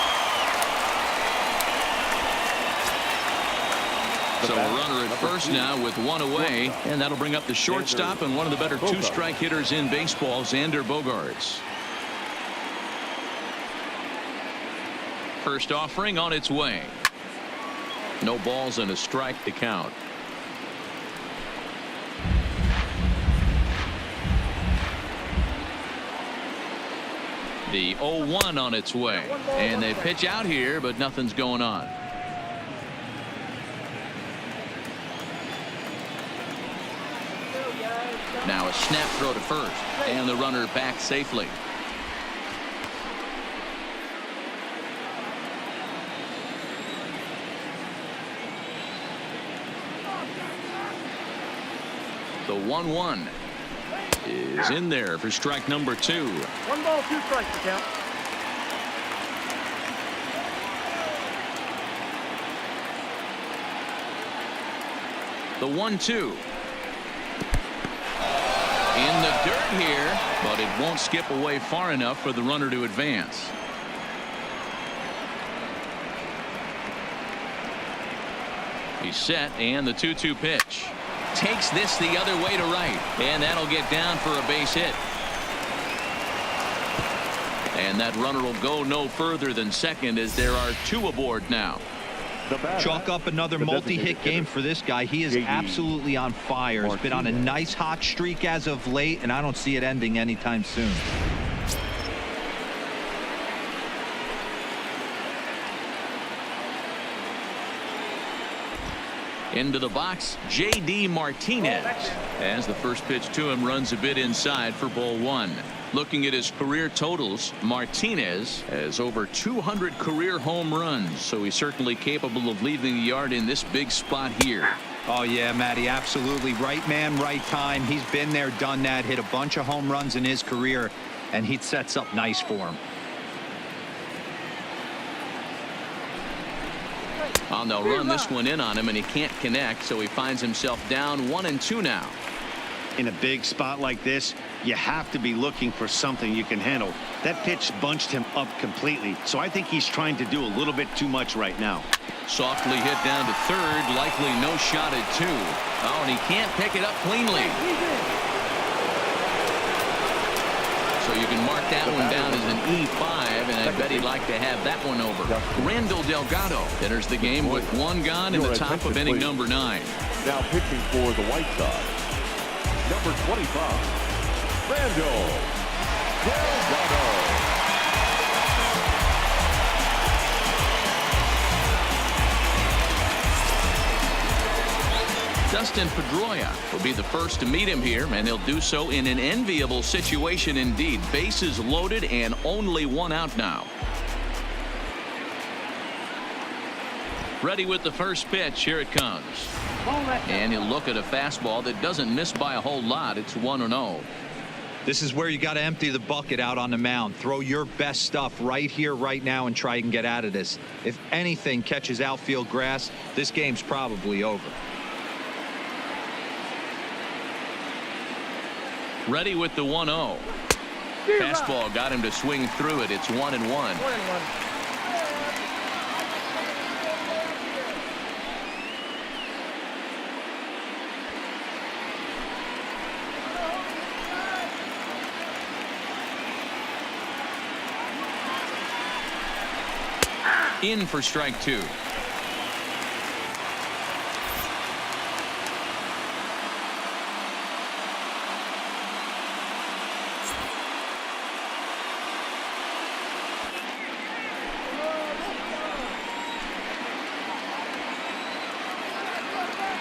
So a runner at first now with 1 away, and that'll bring up the shortstop and one of the better 2-strike hitters in baseball, XANDER BOGAERTS. First offering on its way. No balls and a strike to count. The 0-1 on its way, and they pitch out here, but nothing's going on. Now a snap throw to first, and the runner back safely. The 1-1 is in there for strike number 2. 1 ball, 2 strikes to count. The 1-2. In the dirt here, but it won't skip away far enough for the runner to advance. He's set, and the 2-2 pitch. Takes this the other way to right, and that'll get down for a base hit. And that runner will go no further than second as there are 2 aboard now. Chalk up another multi-hit game for this guy. He is absolutely on fire. He's been on a nice hot streak as of late, and I don't see it ending anytime soon. Into the box, J.D. Martinez, as the first pitch to him runs a bit inside for ball 1. Looking at his career totals, Martinez has over 200 career home runs, so he's certainly capable of leaving the yard in this big spot here. Oh yeah, Matty, absolutely. Right man, right time. He's been there, done that, hit a bunch of home runs in his career, and he sets up nice for him. And they'll run this one in on him, and he can't connect, so he finds himself down 1-2 now. In a big spot like this, you have to be looking for something you can handle. That pitch bunched him up completely, so I think he's trying to do a little bit too much right now. Softly hit down to third, likely no shot at 2. Oh, and he can't pick it up cleanly. So you can mark that one down as an E5, and I bet he'd like to have that one over. Randall Delgado enters the game with 1 gone in the top of inning number 9. Now pitching for the White Sox, number 25, Randall Delgado. Dustin Pedroia will be the first to meet him here, and he'll do so in an enviable situation indeed. Bases loaded and only one out now. Ready with the first pitch. Here it comes. And he'll look at a fastball that doesn't miss by a whole lot. It's 1-0. This is where you got to empty the bucket out on the mound. Throw your best stuff right here, right now, and try and get out of this. If anything catches outfield grass, this game's probably over. Ready with the 1-0. Fastball got him to swing through it. It's 1-1. In for strike two.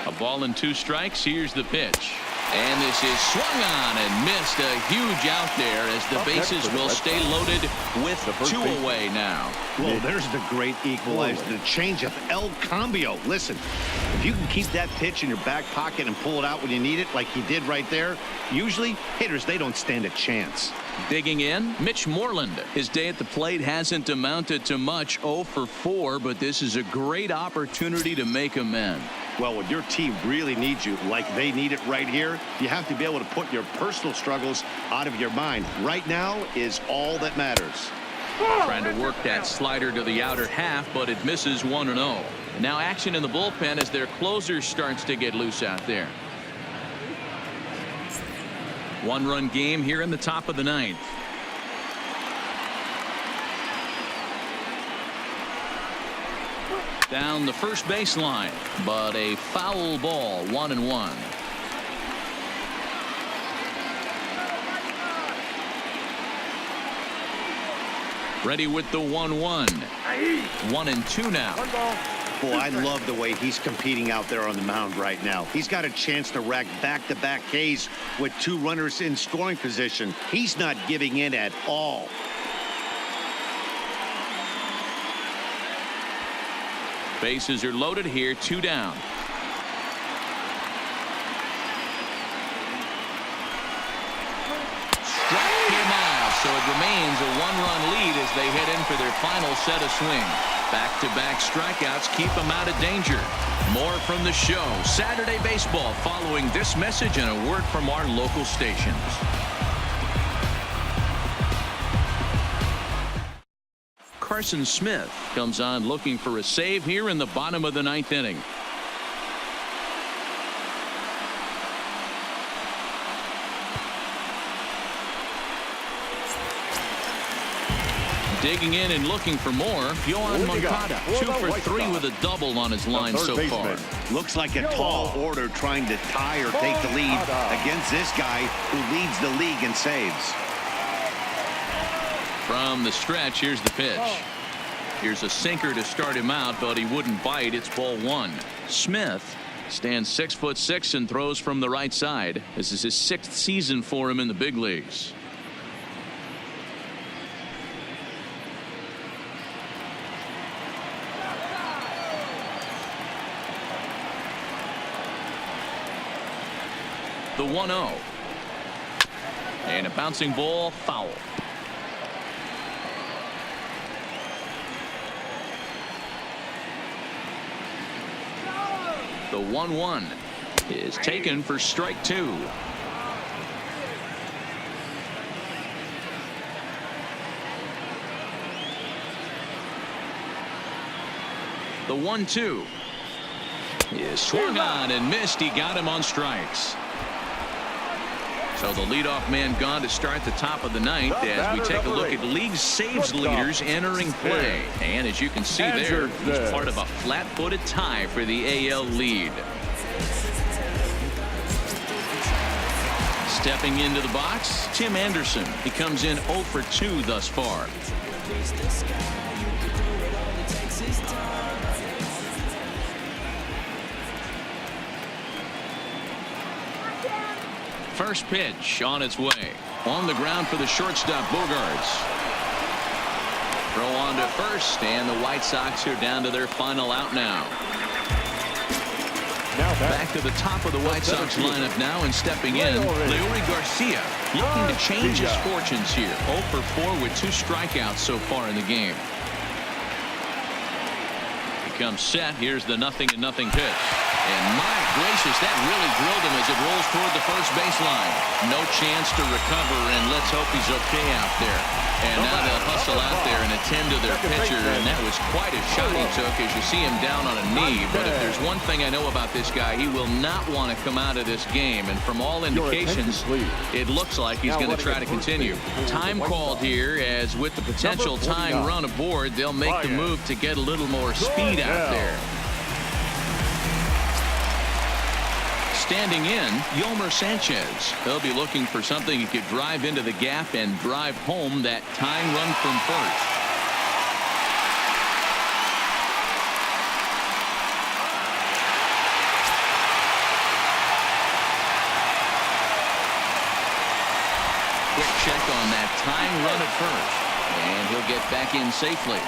A ball and 2 strikes. Here's the pitch. And this is swung on and missed. A huge out there as the bases will stay loaded with 2 away now. Well, there's the great equalizer, the changeup, El Cambio. Listen, if you can keep that pitch in your back pocket and pull it out when you need it, like he did right there, usually hitters, they don't stand a chance. Digging in, Mitch Moreland. His day at the plate hasn't amounted to much, 0 for 4, but this is a great opportunity to make amends. Well, when your team really needs you, like they need it right here, you have to be able to put your personal struggles out of your mind. Right now is all that matters. Trying to work that slider to the outer half, but it misses 1-0. Now action in the bullpen as their closer starts to get loose out there. 1-run game here in the top of the 9th. Down the first baseline, but a foul ball. 1-1. Ready with the 1-1. 1-2 now. Boy, I love the way he's competing out there on the mound right now. He's got a chance to rack back-to-back Ks with 2 runners in scoring position. He's not giving in at all. Bases are loaded here, 2 down. Struck him out, so it remains a 1-run lead as they head in for their final set of swings. Back-to-back strikeouts keep them out of danger. More from the show. Saturday Baseball following this message and a word from our local stations. Carson Smith comes on looking for a save here in the bottom of the 9th inning. Digging in and looking for more. YOAN MONCADA 2 for 3 with a double on his line so far. Looks like a tall order trying to tie or take the lead against this guy who leads the league in saves. From the stretch, here's the pitch. Here's a sinker to start him out, but he wouldn't bite. It's ball 1. Smith stands 6'6" and throws from the right side. This is his 6th season for him in the big leagues. The 1-0. And a bouncing ball, foul. The 1-1 is taken for strike 2. The 1-2 is swung on and missed. He got him on strikes. So the leadoff man gone to start the top of the 9th as we take a look at league saves leaders entering play. And as you can see there, he's part of a flat-footed tie for the AL lead. Stepping into the box, Tim Anderson. He comes in 0 for 2 thus far. First pitch on its way. On the ground for the shortstop, BOGAERTS. Throw on to first, and the White Sox are down to their final out now. Back to the top of the White Sox lineup now, and stepping in, Leury Garcia, looking to change his fortunes here. 0 for 4 with 2 strikeouts so far in the game. He comes set. Here's the 0-0 pitch. And my gracious, that really drilled him as it rolls toward the first baseline. No chance to recover, and let's hope he's okay out there. And now they'll hustle out there and attend to their pitcher, and that was quite a shot he took as you see him down on a knee. But if there's one thing I know about this guy, he will not want to come out of this game. And from all indications, it looks like he's going to try to continue. Time called here, as with the potential tying run aboard, they'll make the move to get a little more speed out there. Standing in, Yolmer Sanchez. They'll be looking for something he could drive into the gap and drive home that tying run from first. Quick check on that tying run at first, and he'll get back in safely.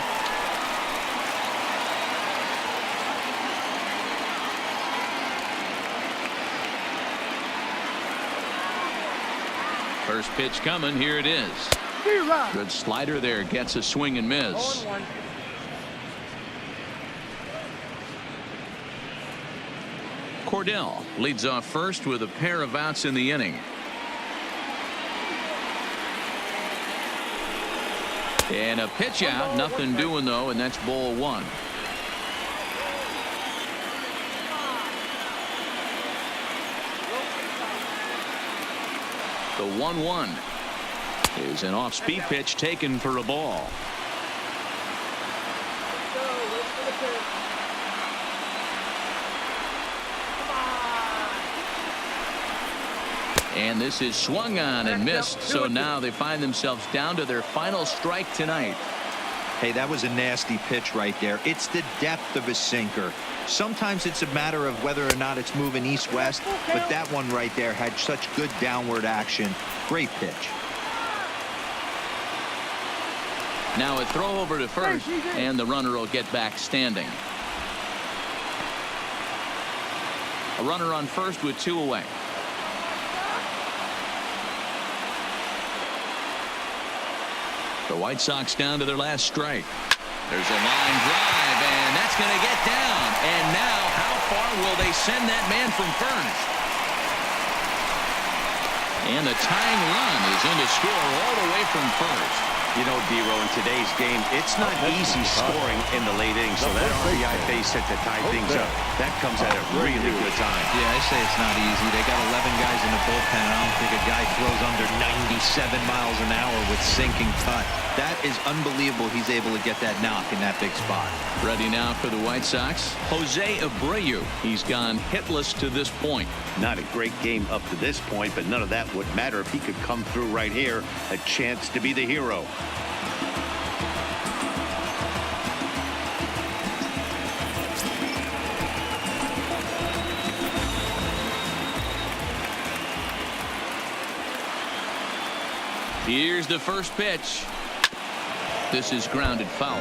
First pitch coming. Here it is. Good slider there. Gets a swing and miss. Cordell leads off first with a pair of outs in the inning. And a pitch out. Nothing doing though, and that's ball 1. The 1-1 is an off-speed pitch taken for a ball. And this is swung on and missed, so now they find themselves down to their final strike tonight. Hey, that was a nasty pitch right there. It's the depth of a sinker. Sometimes it's a matter of whether or not it's moving east-west, but that one right there had such good downward action. Great pitch. Now a throw over to first, and the runner will get back standing. A runner on first with 2 away. The White Sox down to their last strike. There's a line drive, and that's going to get down. And now, how far will they send that man from first? And the tying run is in to score all the way from first. You know, D-Row, in today's game, it's not easy scoring in the late innings, so that RBI base hit to tie things up. That comes at a really good time. Yeah, I say it's not easy. They got 11 guys in the bullpen. I don't think a guy throws under 97 miles an hour with sinking cut. That is unbelievable. He's able to get that knock in that big spot. Ready now for the White Sox, Jose Abreu. He's gone hitless to this point. Not a great game up to this point, but none of that would matter if he could come through right here. A chance to be the hero. Here's the first pitch. This is grounded foul.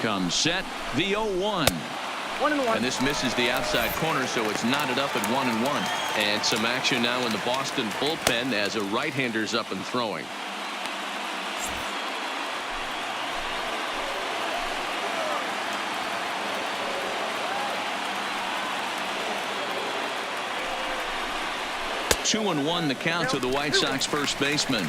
Comes set. The 0-1. And this misses the outside corner, so it's knotted up at 1-1. And some action now in the Boston bullpen as a right-hander's up and throwing. Two and 1 the count to the White Sox first baseman.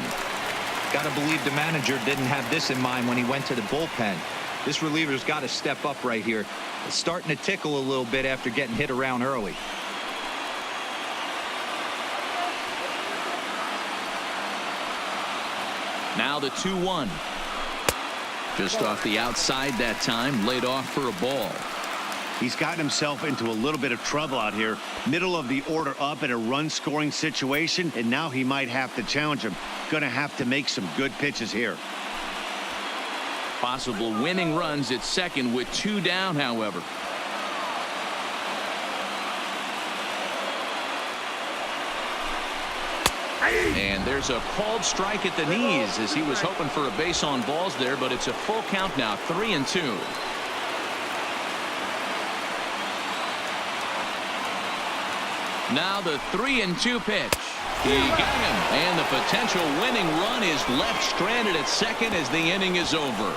Got to believe the manager didn't have this in mind when he went to the bullpen. This reliever's got to step up right here. It's starting to tickle a little bit after getting hit around early. Now the 2-1. Just off the outside that time, laid off for a ball. He's gotten himself into a little bit of trouble out here. Middle of the order up in a run-scoring situation, and now he might have to challenge him. Going to have to make some good pitches here. Possible winning runs at second with 2 down, however. And there's a called strike at the knees as he was hoping for a base on balls there, but it's a full count now, 3-2. Now the 3-2 pitch. He got him, and the potential winning run is left stranded at second as the inning is over.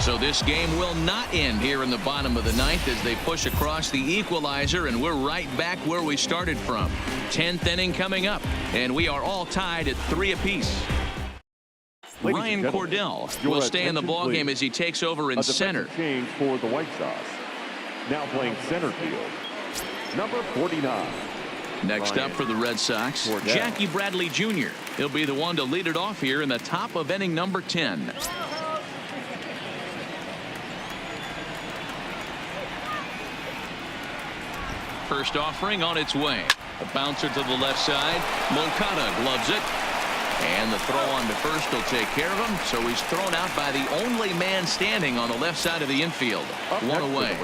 So this game will not end here in the bottom of the ninth as they push across the equalizer, and we're right back where we started from. 10th inning coming up, and we are all tied at 3 apiece. Ryan Cordell will stay in the ball game as he takes over in center. Change for the White Sox. Now playing center field, number 49. Next up for the Red Sox, Jackie Bradley Jr. He'll be the one to lead it off here in the top of inning number 10. First offering on its way. A bouncer to the left side. MONCADA gloves it. And the throw on to first will take care of him. So he's thrown out by the only man standing on the left side of the infield. One away.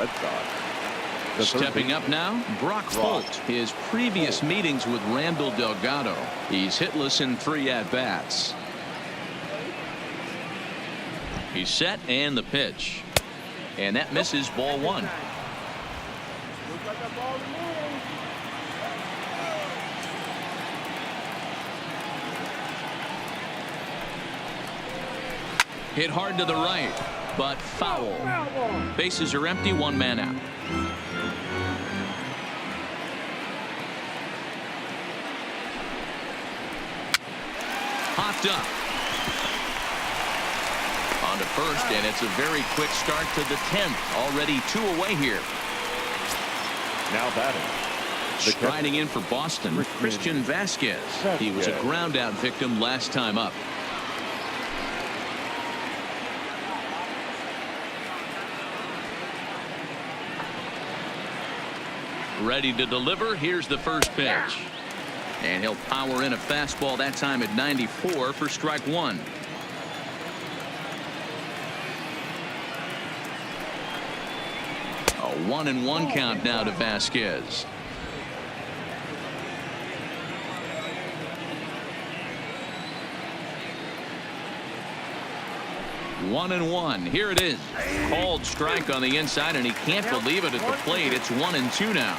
Stepping up now, Brock Holt. His previous meetings with Randall Delgado. He's hitless in 3 at-bats. He's set, and the pitch. And that misses, ball 1. Hit hard to the right, but foul. Bases are empty, 1 man out. Hopped up. On to first, and it's a very quick start to the 10th. Already 2 away here. Now batting. Striding in for Boston, Christian VAZQUEZ. He was a ground out victim last time up. Ready to deliver. Here's the first pitch. And he'll power in a fastball that time at 94 for strike 1. A 1-1 count now to VAZQUEZ. One and one. Here it is. Called strike on the inside, and he can't believe it at the plate. It's 1-2 now.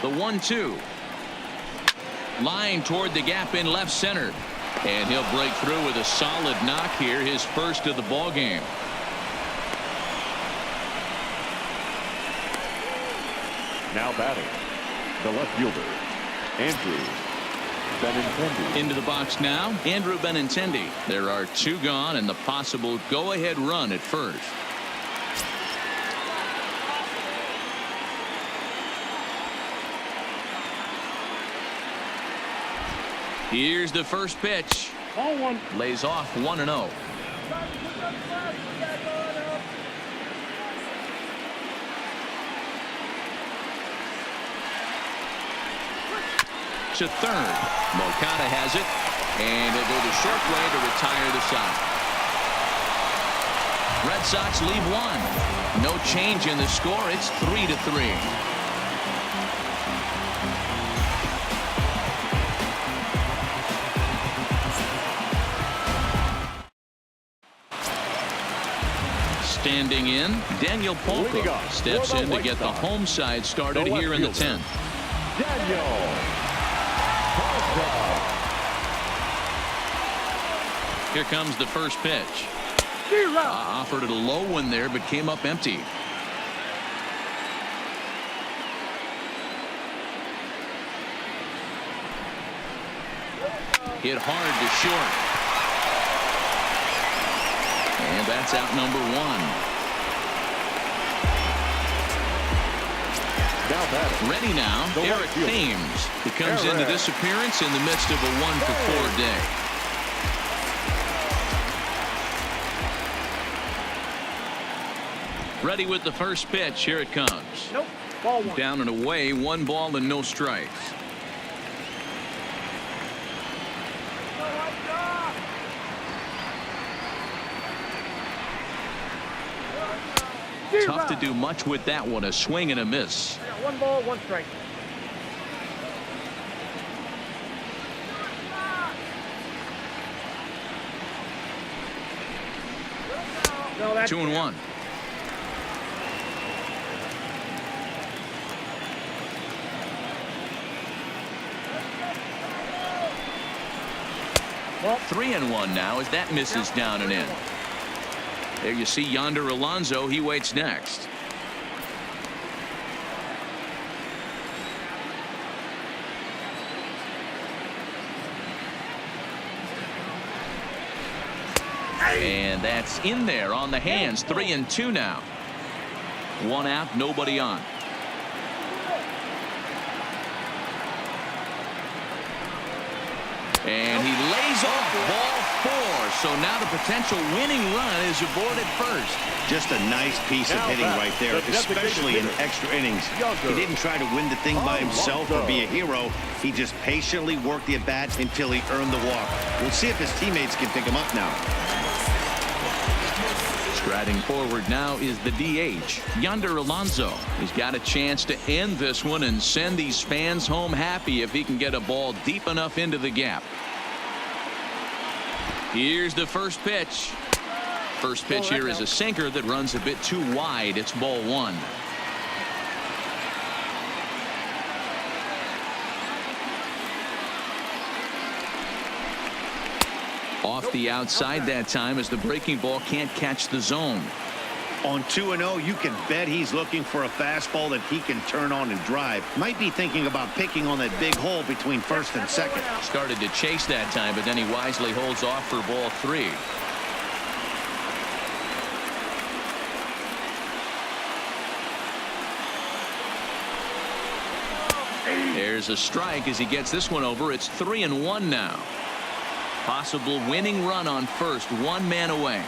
The 1-2. Line toward the gap in left center. And he'll break through with a solid knock here, his first of the ball game. Now batting, the left fielder, Andrew Benintendi. Into the box now, Andrew Benintendi. There are 2 gone and the possible go-ahead run at first. Here's the first pitch. Ball 1. Lays off 1-0. To third. MONCADA has it, and he'll go the short way to retire the side. Red Sox lead 1. No change in the score. It's 3-3. Standing in, Daniel Polka steps in to get the home side started here in the 10th. Daniel. Here comes the first pitch. Offered it a low one there, but came up empty. Hit hard to short. And that's out number 1. Ready now, Eric Thames. He comes into this appearance in the midst of a 1-for-4 day. Ready with the first pitch. Here it comes. Nope. Ball one. Down and away. 1 ball and no strikes. Tough to do much with that one. A swing and a miss. 1 ball, 1 strike. No, that's 2-1. Well, 3-1 now as that misses down and in. There you see Yonder Alonso. He waits next. And that's in there on the hands. 3-2 now. 1 out, nobody on. And he lays off ball 4. So now the potential winning run is aboard at first. Just a nice piece of hitting right there, especially in extra innings. He didn't try to win the thing by himself or be a hero. He just patiently worked the at-bat until he earned the walk. We'll see if his teammates can pick him up now. Striding forward now is the DH, Yonder Alonso. He's got a chance to end this one and send these fans home happy if he can get a ball deep enough into the gap. Here's the first pitch. First pitch here is a sinker that runs a bit too wide. It's ball 1. Off the outside that time as the breaking ball can't catch the zone. On 2-0, you can bet he's looking for a fastball that he can turn on and drive. Might be thinking about picking on that big hole between first and second. Started to chase that time, but then he wisely holds off for ball 3. There's a strike as he gets this one over. It's 3-1 now. Possible winning run on first. 1 man away.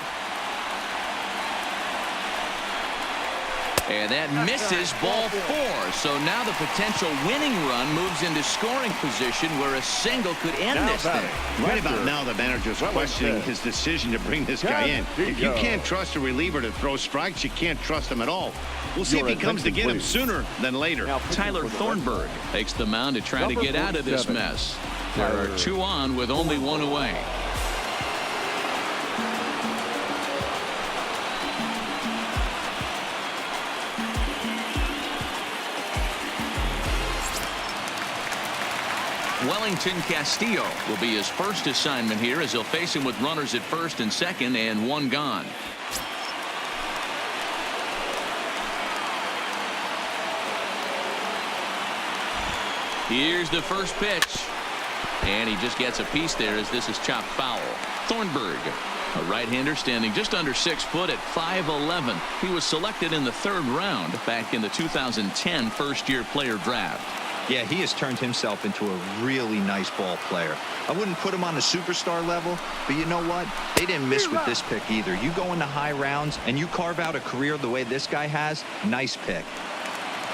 And that misses ball 4. So now the potential winning run moves into scoring position where a single could end this thing. Right about now, the manager's questioning his decision to bring this guy in. If you can't trust a reliever to throw strikes, you can't trust him at all. We'll see if he comes to get him sooner than later. Tyler Thornburg takes the mound to try to get out of this mess. There are 2 on with only 1 away. Wellington Castillo will be his first assignment here as he'll face him with runners at first and second and 1 gone. Here's the first pitch. And he just gets a piece there as this is chopped foul. Thornburg, a right-hander standing just under 6 foot at 5'11". He was selected in the 3rd round back in the 2010 first-year player draft. Yeah, he has turned himself into a really nice ball player. I wouldn't put him on the superstar level, but you know what? They didn't miss with this pick either. You go into high rounds and you carve out a career the way this guy has, nice pick.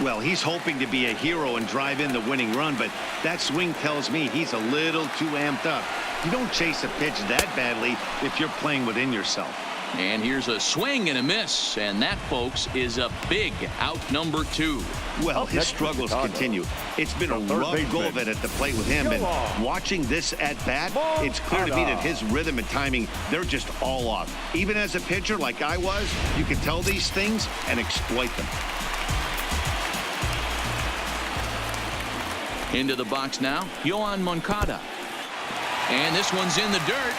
Well, he's hoping to be a hero and drive in the winning run, but that swing tells me he's a little too amped up. You don't chase a pitch that badly if you're playing within yourself. And here's a swing and a miss, and that, folks, is a big out number 2. Well, his struggles continue. It's been a rough go of it at the plate with him, and watching this at-bat, it's clear to me that his rhythm and timing, they're just all off. Even as a pitcher like I was, you can tell these things and exploit them. Into the box now, YOAN MONCADA. And this one's in the dirt.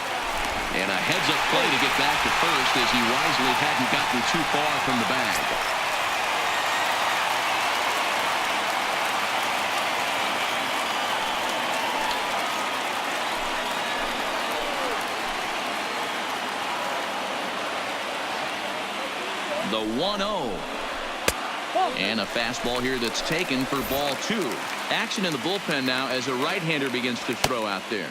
And a heads-up play to get back to first as he wisely hadn't gotten too far from the bag. The 1-0. And a fastball here that's taken for ball 2. Action in the bullpen now as a right-hander begins to throw out there.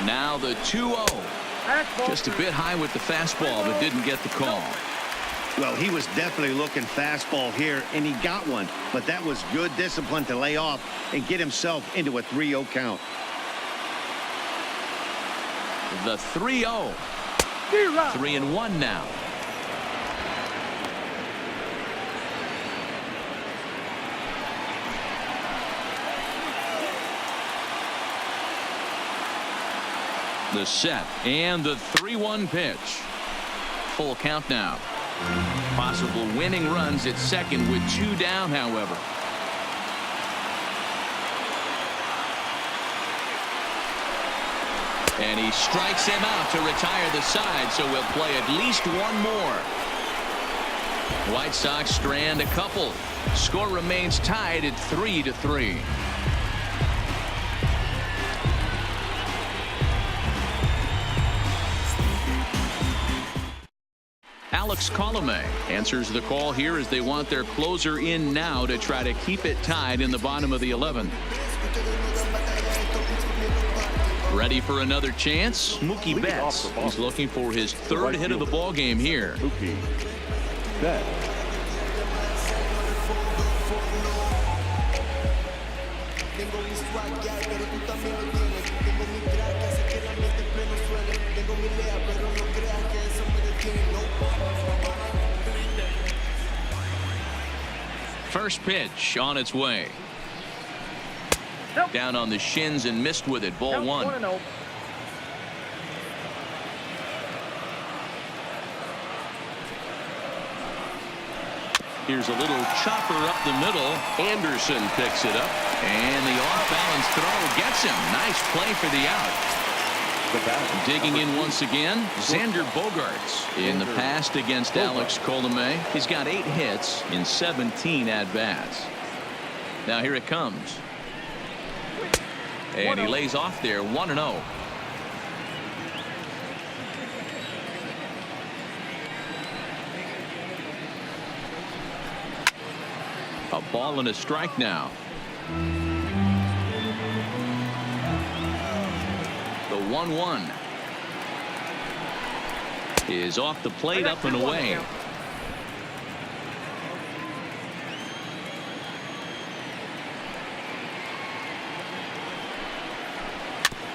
Now the 2-0. Just a bit high with the fastball, but didn't get the call. Well, he was definitely looking fastball here, and he got one. But that was good discipline to lay off and get himself into a 3-0 count. The 3-0. 3-1 now. The set and the 3-1 pitch. Full count now. Possible winning runs at second with 2 down, however. And he strikes him out to retire the side, so we'll play at least one more. White Sox strand a couple. Score remains tied at 3-3. Alex Colomé answers the call here as they want their closer in now to try to keep it tied in the bottom of the 11th. Ready for another chance? Mookie Betts. He's looking for his 3rd hit of the ball game here. Mookie Betts. First pitch on its way. Down on the shins and missed with it. Ball 1. Here's a little chopper up the middle. Anderson picks it up, and the off-balance throw gets him. Nice play for the out. Digging in once again, Xander Bogaerts. In the past against Alex Colomé, he's got 8 hits in 17 at-bats. Now here it comes. And he lays off there, 1-0. A ball and a strike now. The 1-1 is off the plate, up and away.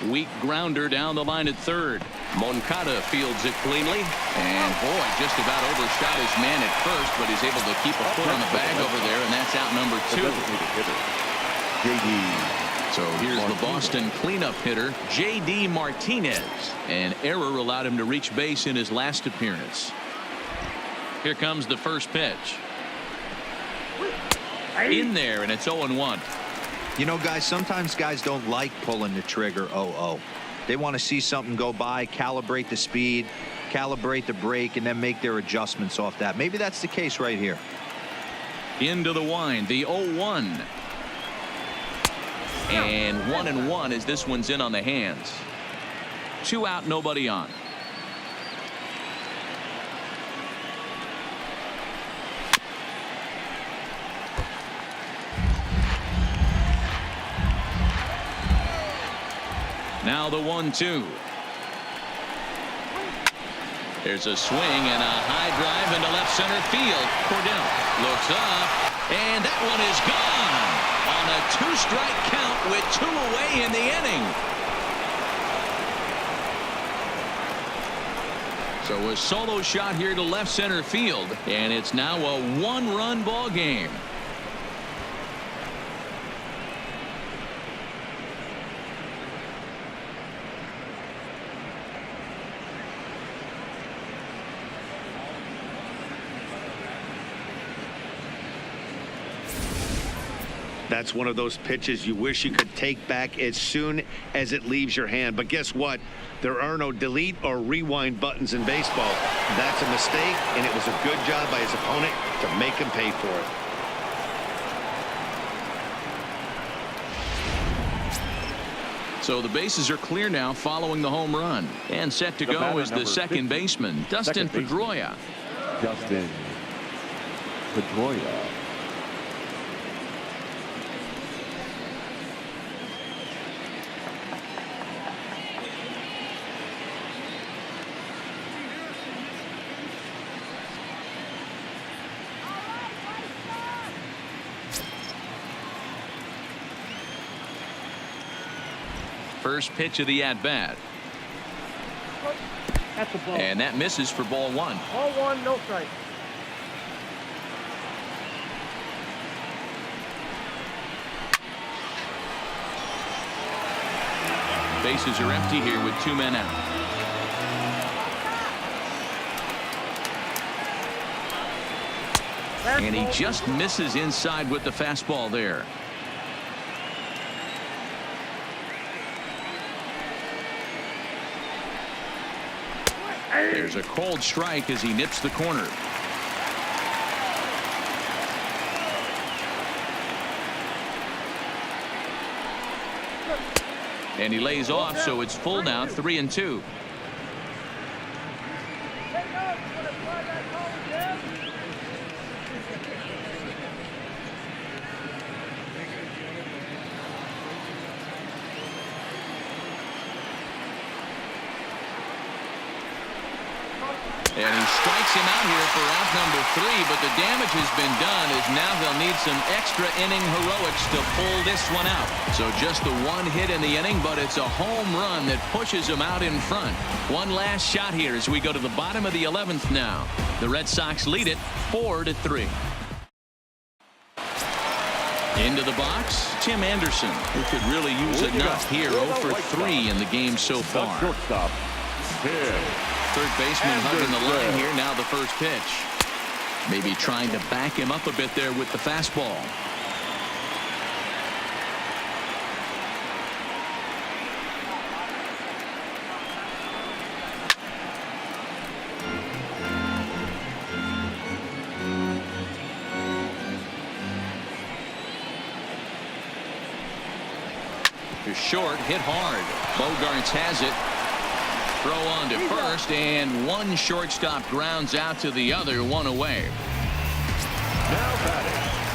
Weak grounder down the line at third. Moncada fields it cleanly, and boy, just about overshot his man at first, but he's able to keep a foot on the bag over there, and that's out number 2. So here's the Boston cleanup hitter, J.D. Martinez. An error allowed him to reach base in his last appearance. Here comes the first pitch. In there, and it's 0-1. You know, guys, sometimes guys don't like pulling the trigger 0-0. They want to see something go by, calibrate the speed, calibrate the brake, and then make their adjustments off that. Maybe that's the case right here. Into the wind, the 0-1. And 1-1 as this one's in on the hands. 2 out, nobody on. Now the 1-2. There's a swing and a high drive into left center field. Cordell looks up, and that one is gone on a 2-strike count with 2 away in the inning. So a solo shot here to left center field, and it's now a 1-run ball game. That's one of those pitches you wish you could take back as soon as it leaves your hand. But guess what? There are no delete or rewind buttons in baseball. That's a mistake, and it was a good job by his opponent to make him pay for it. So the bases are clear now following the home run. And set to go is the second baseman, Dustin Pedroia. Dustin Pedroia. first pitch of the at-bat. That's a ball. And that misses for ball one. Ball one, no strike. Bases are empty here with 2 men out. And he just misses inside with the fastball there. There's a cold strike as he nips the corner. And he lays off, so it's full now, 3-2. And he strikes him out here for out number 3, but the damage has been done as now they'll need some extra inning heroics to pull this one out. So just the 1 hit in the inning, but it's a home run that pushes him out in front. One last shot here as we go to the bottom of the 11th now. The Red Sox lead it 4-3. Into the box, Tim Anderson, who could really use a knock here. 0 for 3 in the game so far. Shortstop, Third baseman hugging the line here. Now the first pitch. Maybe trying to back him up a bit there with the fastball. To short, hit hard. Bogaerts has it. Throw on to first, and one shortstop grounds out to the other, 1 away.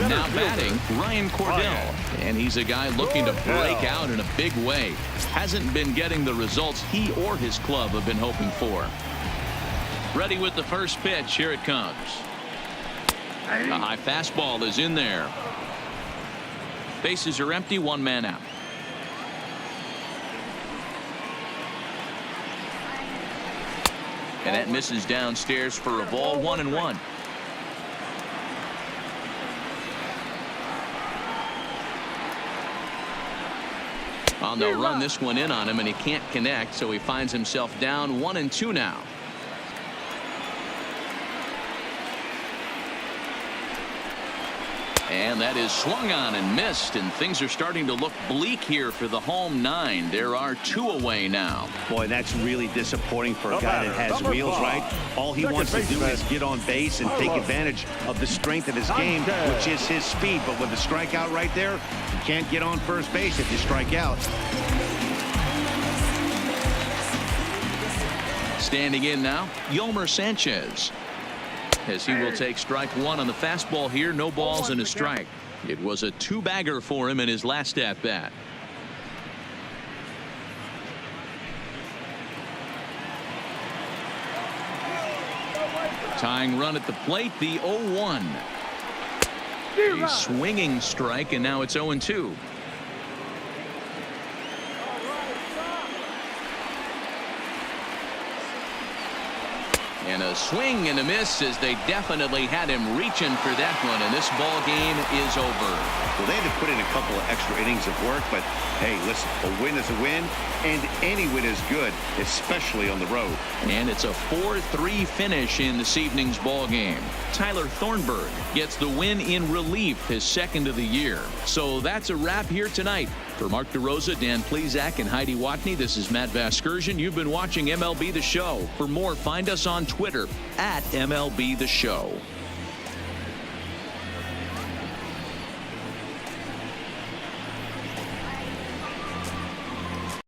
Now batting, Ryan Cordell. And he's a guy looking to break out in a big way. Hasn't been getting the results he or his club have been hoping for. Ready with the first pitch. Here it comes. A high fastball is in there. Bases are empty, 1 man out. And that misses downstairs for a ball, 1-1. Well, they'll run this one in on him, and he can't connect, so he finds himself down 1-2 now. And that is swung on and missed, and things are starting to look bleak here for the home 9. There are 2 away now. Boy, that's really disappointing for a guy that has wheels, right? All he wants to do is get on base and take advantage of the strength of his game, which is his speed. But with the strikeout right there, you can't get on first base if you strike out. Standing in now, Yolmer Sanchez. As he will take strike 1 on the fastball here. No balls and a strike. It was a 2-bagger for him in his last at bat. Tying run at the plate, the 0-1. A swinging strike, and now it's 0-2. And a swing and a miss as they definitely had him reaching for that one, and this ball game is over. Well, they had to put in a couple of extra innings of work, but hey, listen, a win is a win, and any win is good, especially on the road. And it's a 4-3 finish in this evening's ball game. Tyler Thornburg gets the win in relief, his 2nd of the year. So that's a wrap here tonight. For Mark DeRosa, Dan Plesac, and Heidi Watney, this is Matt VAZQUEZ. You've been watching MLB The Show. For more, find us on Twitter @MLB The Show.